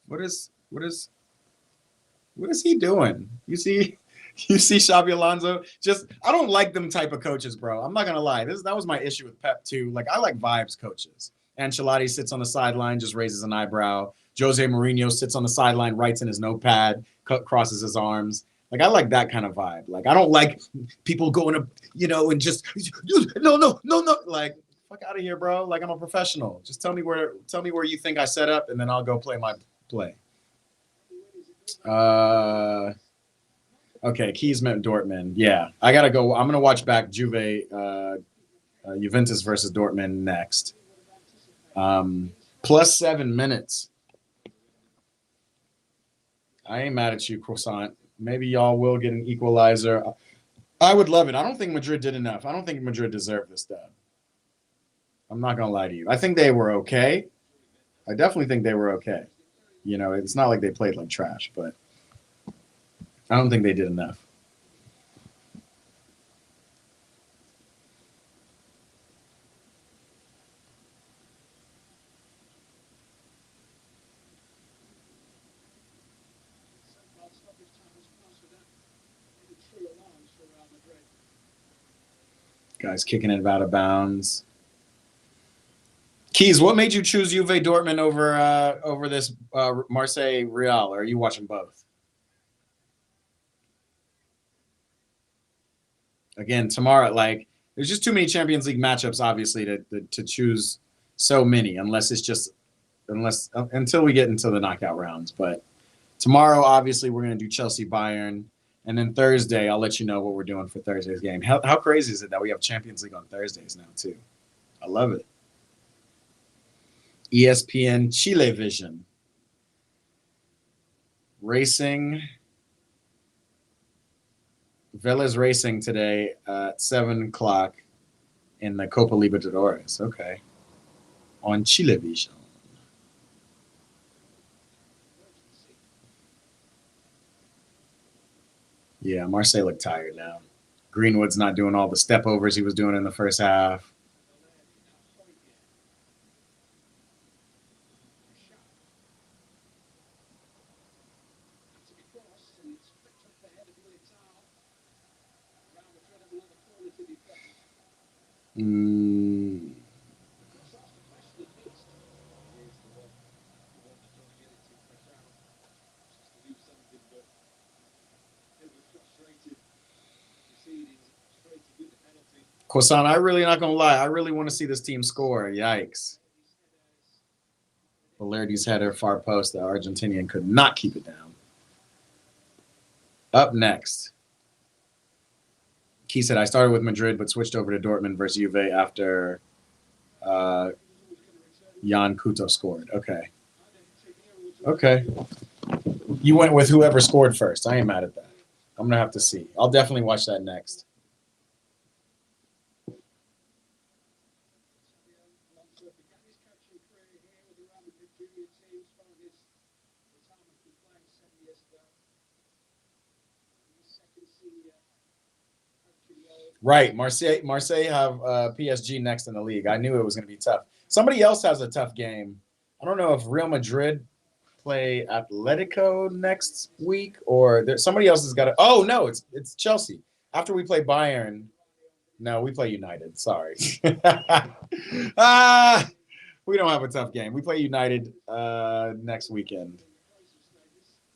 C: What is he doing? You see Xabi Alonso? Just I don't like them type of coaches, bro. I'm not gonna lie. That was my issue with Pep too. Like I like vibes coaches. Ancelotti sits on the sideline, just raises an eyebrow. Jose Mourinho sits on the sideline, writes in his notepad, crosses his arms. Like I like that kind of vibe. Like I don't like people going up, and just no. Like fuck out of here, bro. Like I'm a professional. Just tell me where you think I set up, and then I'll go play my play. Okay, Keys meant Dortmund. Yeah, I gotta go. I'm gonna watch back Juventus versus Dortmund next. Plus 7 minutes. I ain't mad at you, Croissant. Maybe y'all will get an equalizer. I would love it. I don't think Madrid did enough. I don't think Madrid deserved this dub. I'm not gonna lie to you. I think they were okay. I definitely think they were okay. It's not like they played like trash, but I don't think they did enough. Guys kicking it out of bounds. Keys, what made you choose Juve Dortmund over this Marseille Real? Or are you watching both? Again, tomorrow, there's just too many Champions League matchups, obviously, to choose so many, until we get into the knockout rounds. But tomorrow, obviously, we're going to do Chelsea Bayern. And then Thursday, I'll let you know what we're doing for Thursday's game. How crazy is it that we have Champions League on Thursdays now, too? I love it. ESPN Chile Vision. Racing. Vela's racing today at 7 o'clock in the Copa Libertadores. Okay. On Chile Vision. Yeah, Marseille looked tired now. Greenwood's not doing all the step overs he was doing in the first half. Mm, Kwasan, I really not gonna lie. I really want to see this team score. Yikes. Valerdi's header far post. The Argentinian could not keep it down. Up next. He said, I started with Madrid, but switched over to Dortmund versus Juve after Jan Couto scored. Okay. Okay. You went with whoever scored first. I ain't mad at that. I'm going to have to see. I'll definitely watch that next. Right. Marseille have PSG next in the league. I knew it was going to be tough. Somebody else has a tough game. I don't know if Real Madrid play Atletico next week or somebody else has got to. Oh, no, it's Chelsea. After we play Bayern. No, we play United. Sorry. We don't have a tough game. We play United next weekend.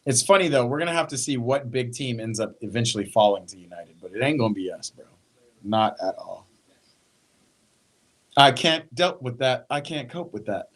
C: It's funny, though. We're going to have to see what big team ends up eventually falling to United, but it ain't going to be us, bro. Not at all. I can't deal with that. I can't cope with that.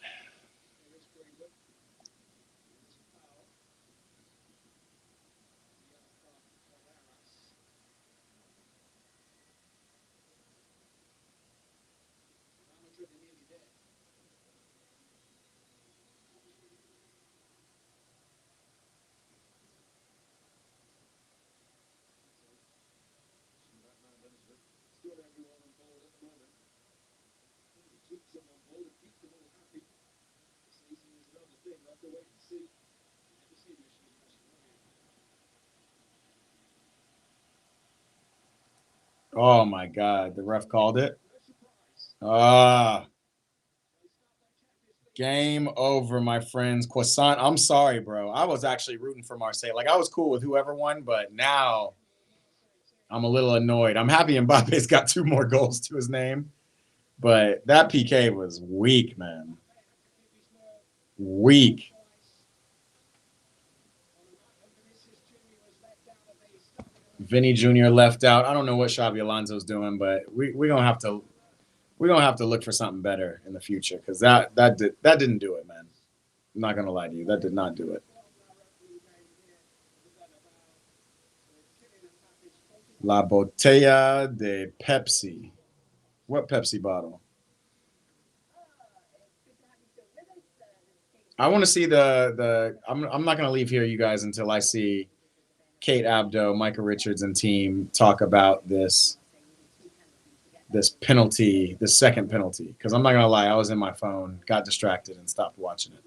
C: Oh, my God. The ref called it. Game over, my friends. Croissant, I'm sorry, bro. I was actually rooting for Marseille. Like, I was cool with whoever won, but now I'm a little annoyed. I'm happy Mbappe's got 2 more goals to his name, but that PK was weak, man. Weak. Vinny Jr. left out. I don't know what Xabi Alonso's doing, but we're gonna have to look for something better in the future because that didn't do it, man. I'm not gonna lie to you, that did not do it. La Botella de Pepsi. What Pepsi bottle? I want to see the. I'm not gonna leave here, you guys, until I see Kate Abdo, Micah Richards, and team talk about this penalty, the second penalty. Because I'm not gonna lie, I was in my phone, got distracted, and stopped watching it.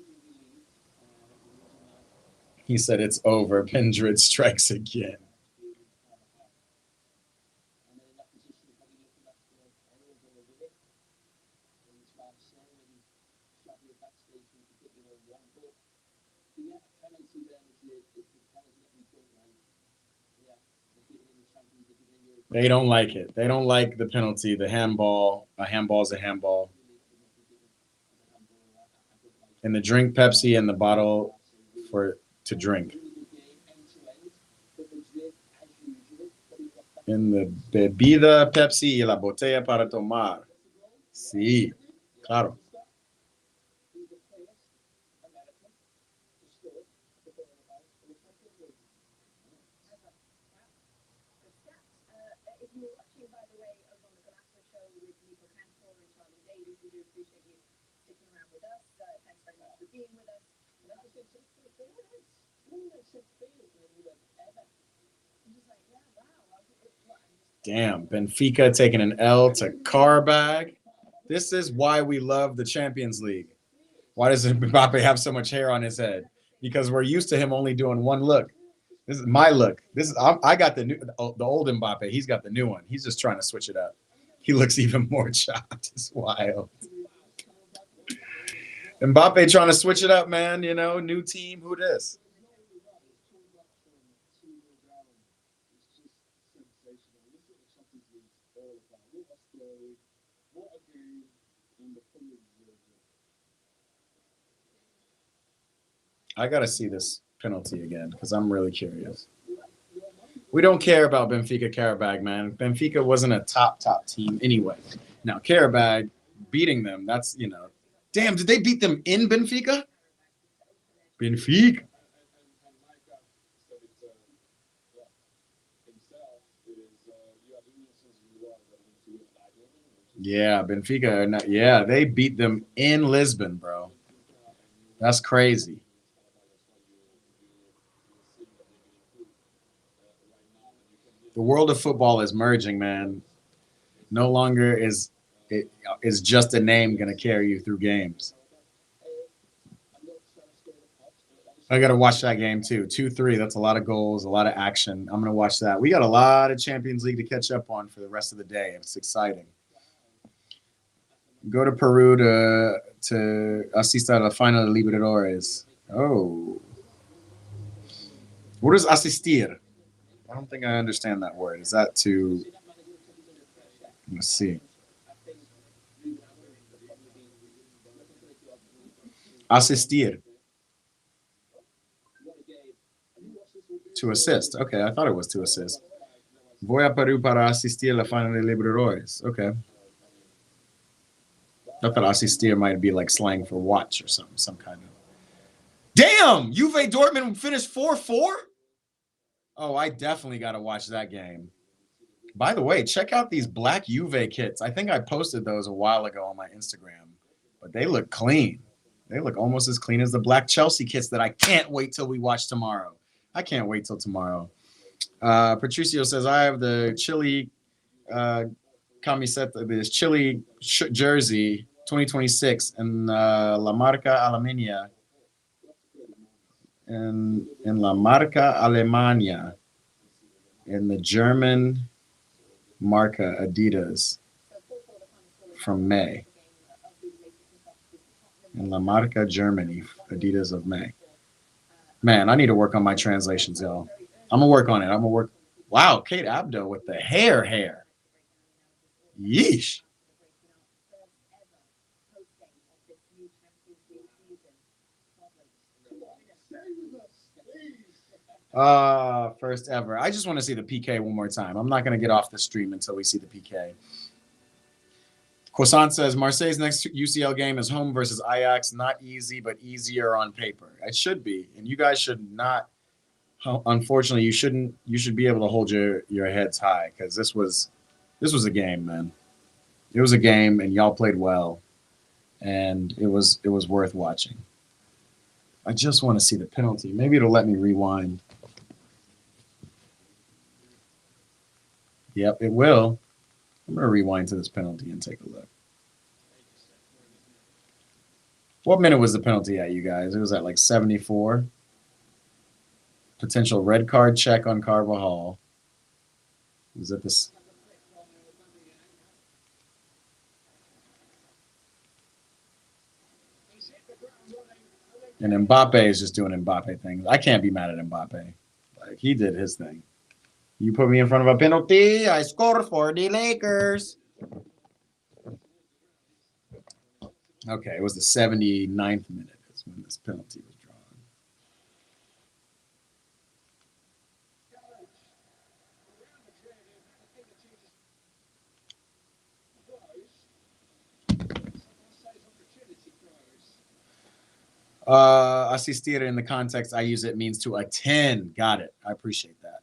C: He said it's over. Pendred strikes again. They don't like it. They don't like the penalty, the handball. A handball's a handball. And the drink Pepsi and the bottle to drink. En la bebida Pepsi y la botella para tomar. Sí, claro. Damn, Benfica taking an L to Carbag. This is why we love the Champions League. Why does Mbappe have so much hair on his head? Because we're used to him only doing one look. This is my look. I got the old Mbappe. He's got the new one. He's just trying to switch it up. He looks even more chopped. It's wild. Mbappe trying to switch it up, man. You know, new team. Who this? I got to see this penalty again because I'm really curious. We don't care about Benfica Karabag, man. Benfica wasn't a top team anyway. Now, Karabag beating them, that's, you know. Damn, did they beat them in Benfica? Benfica. Yeah, Benfica. Yeah, they beat them in Lisbon, bro. That's crazy. The world of football is merging, man. No longer is just a name going to carry you through games. I got to watch that game too. 2-3. That's a lot of goals, a lot of action. I'm going to watch that. We got a lot of Champions League to catch up on for the rest of the day. It's exciting. Go to Peru to assist a la final de Libertadores. Oh. What is asistir? I don't think I understand that word. Is that to... Let's see. Asistir. To assist. Okay, I thought it was to assist. Voy a Perú para asistir a la final de Libertadores. Okay. I thought asistir might be like slang for watch or something, some kind of. Damn! Juve Dortmund finished 4-4? Oh, I definitely got to watch that game. By the way, check out these black Juve kits. I think I posted those a while ago on my Instagram, but they look clean. They look almost as clean as the black Chelsea kits that I can't wait till we watch tomorrow. I can't wait till tomorrow. Patricio says, I have the Chile camiseta, this Chile jersey 2026 in La Marca Alemania. In La Marca Alemania. In the German Marca Adidas from May. In La Marca, Germany, Adidas of May. Man, I need to work on my translations, y'all. I'm going to work on it. I'm going to work. Wow, Kate Abdo with the hair. Yeesh. First ever. I just want to see the PK one more time. I'm not going to get off the stream until we see the PK. Croissant says, Marseille's next UCL game is home versus Ajax. Not easy, but easier on paper. It should be. And you guys should not, unfortunately, you should be able to hold your heads high because this was a game, man. It was a game, and y'all played well. And it was worth watching. I just want to see the penalty. Maybe it'll let me rewind. Yep, it will. I'm going to rewind to this penalty and take a look. What minute was the penalty at, you guys? It was at like 74. Potential red card check on Carvajal. Was it this? And Mbappe is just doing Mbappe things. I can't be mad at Mbappe. Like, he did his thing. You put me in front of a penalty, I score for the Lakers. Okay, it was the 79th minute. That's when this penalty was drawn. Asistir in the context I use it means to attend. Got it. I appreciate that.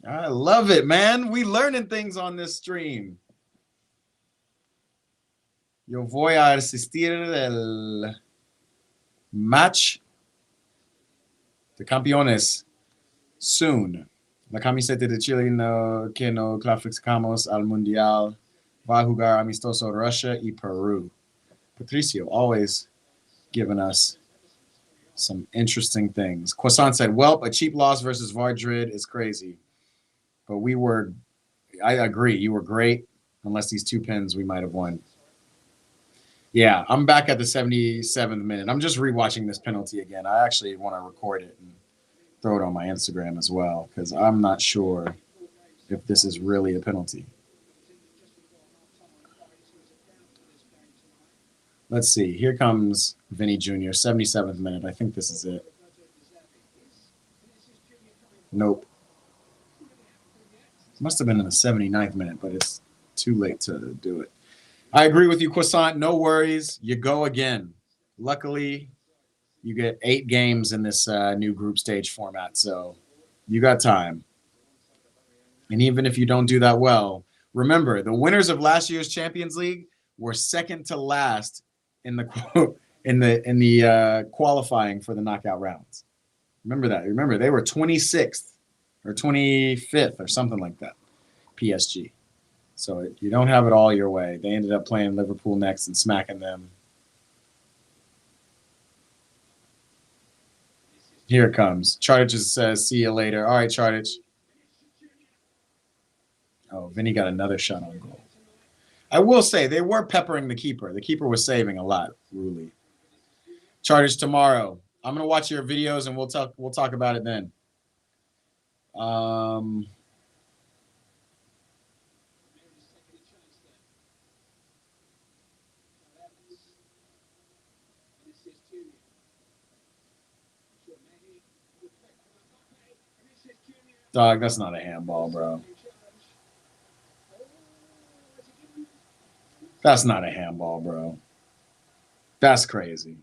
C: I love it, man. We learning things on this stream. Yo voy a asistir el match de campeones soon. La camiseta de Chile que no clasificamos al mundial va a jugar amistoso Russia y Peru. Patricio always giving us some interesting things. Croissant said, well, a cheap loss versus Madrid is crazy. But I agree, you were great. Unless these 2 pins, we might have won. Yeah, I'm back at the 77th minute. I'm just rewatching this penalty again. I actually want to record it and throw it on my Instagram as well because I'm not sure if this is really a penalty. Let's see. Here comes Vinny Jr., 77th minute. I think this is it. Nope. Must have been in the 79th minute, but it's too late to do it. I agree with you, Croissant. No worries. You go again. Luckily, you get 8 games in this new group stage format, so you got time. And even if you don't do that well, remember, the winners of last year's Champions League were second to last in the qualifying for the knockout rounds. Remember that. Remember, they were 26th or 25th or something like that, PSG. So you don't have it all your way. They ended up playing Liverpool next and smacking them. Here it comes. Chartich just says, see you later. All right, Chartich. Oh, Vinny got another shot on goal. I will say they were peppering the keeper. The keeper was saving a lot, Rulli. Chartich tomorrow. I'm gonna watch your videos and we'll talk about it then. Dog, that's not a handball, bro. That's not a handball, bro. That's crazy.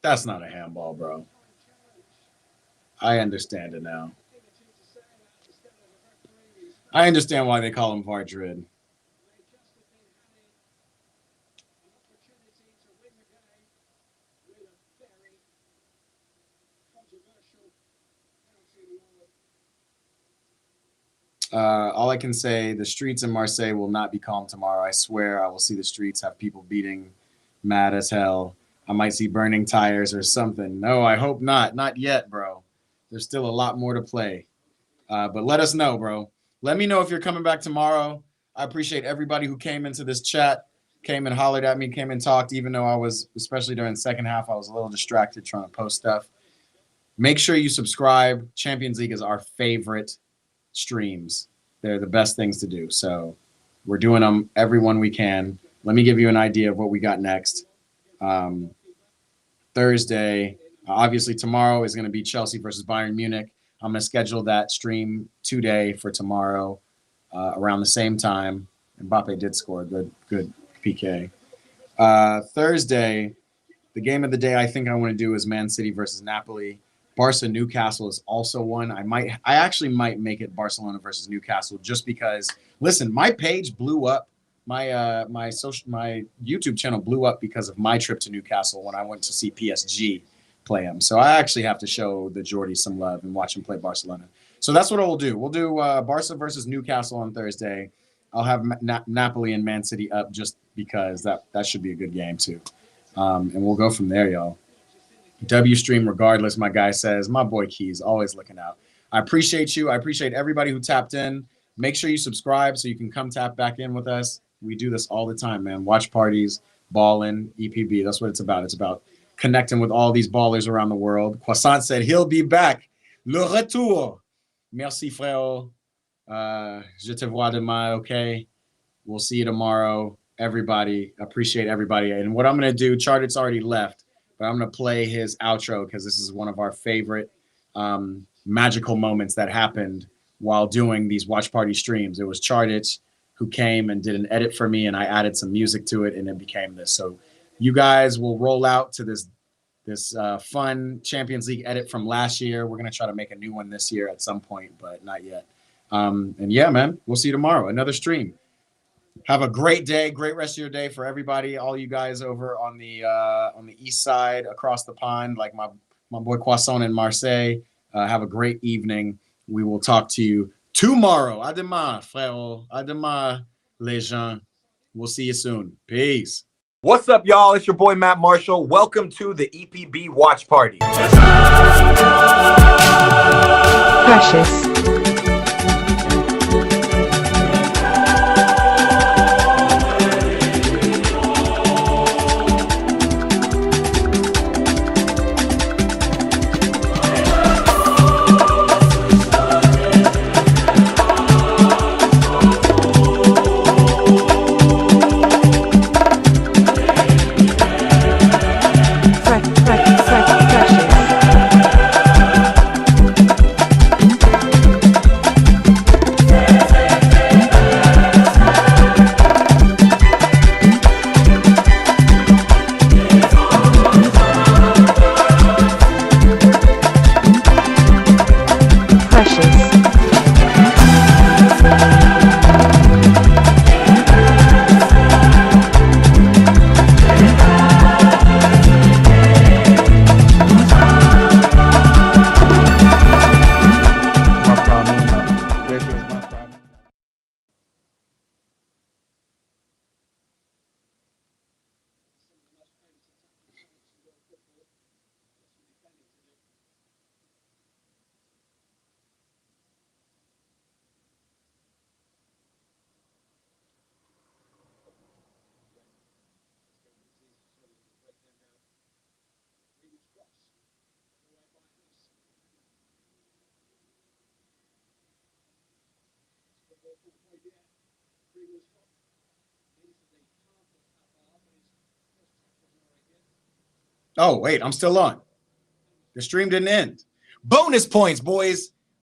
C: That's not a handball, bro. I understand it now. I understand why they call him Vardrid. All I can say, the streets in Marseille will not be calm tomorrow. I swear I will see the streets have people beating mad as hell. I might see burning tires or something. No, I hope not. Not yet, bro. There's still a lot more to play. But let us know, bro. Let me know if you're coming back tomorrow. I appreciate everybody who came into this chat, came and hollered at me, came and talked, even though I was, especially during the second half, I was a little distracted trying to post stuff. Make sure you subscribe. Champions League is our favorite streams. They're the best things to do. So we're doing them every one we can. Let me give you an idea of what we got next. Thursday, obviously tomorrow is going to be Chelsea versus Bayern Munich. I'm going to schedule that stream today for tomorrow around the same time. Mbappe did score a good PK. Thursday, the game of the day I think I want to do is Man City versus Napoli. Barca Newcastle is also one. I actually might make it Barcelona versus Newcastle just because. Listen, my page blew up. My YouTube channel blew up because of my trip to Newcastle when I went to see PSG play them. So I actually have to show the Jordy some love and watch him play Barcelona. So that's what we'll do. We'll do Barca versus Newcastle on Thursday. I'll have Napoli and Man City up just because that should be a good game too. And we'll go from there, y'all. W stream regardless, my guy says. My boy Keys, always looking out. I appreciate you. I appreciate everybody who tapped in. Make sure you subscribe so you can come tap back in with us. We do this all the time, man. Watch parties, ballin', EPB. That's what it's about. It's about connecting with all these ballers around the world. Croissant said he'll be back. Le retour. Merci, frère. Je te vois demain, okay? We'll see you tomorrow. Everybody, appreciate everybody. And what I'm going to do, Chartit's already left, but I'm going to play his outro because this is one of our favorite magical moments that happened while doing these watch party streams. It was Chartich who came and did an edit for me, and I added some music to it, and it became this. So you guys will roll out to this fun Champions League edit from last year. We're going to try to make a new one this year at some point, but not yet. And yeah, man, we'll see you tomorrow. Another stream. Have a great day, great rest of your day for everybody, all you guys over on the east side across the pond, like my boy Croissant in Marseille. Have a great evening. We will talk to you tomorrow. À demain, frérot. À demain, les gens. We'll see you soon. Peace.
A: What's up, y'all? It's your boy, Matt Marshall. Welcome to the EPB Watch Party.
B: Precious.
C: Oh, wait, I'm still on. The stream didn't end. Bonus points, boys.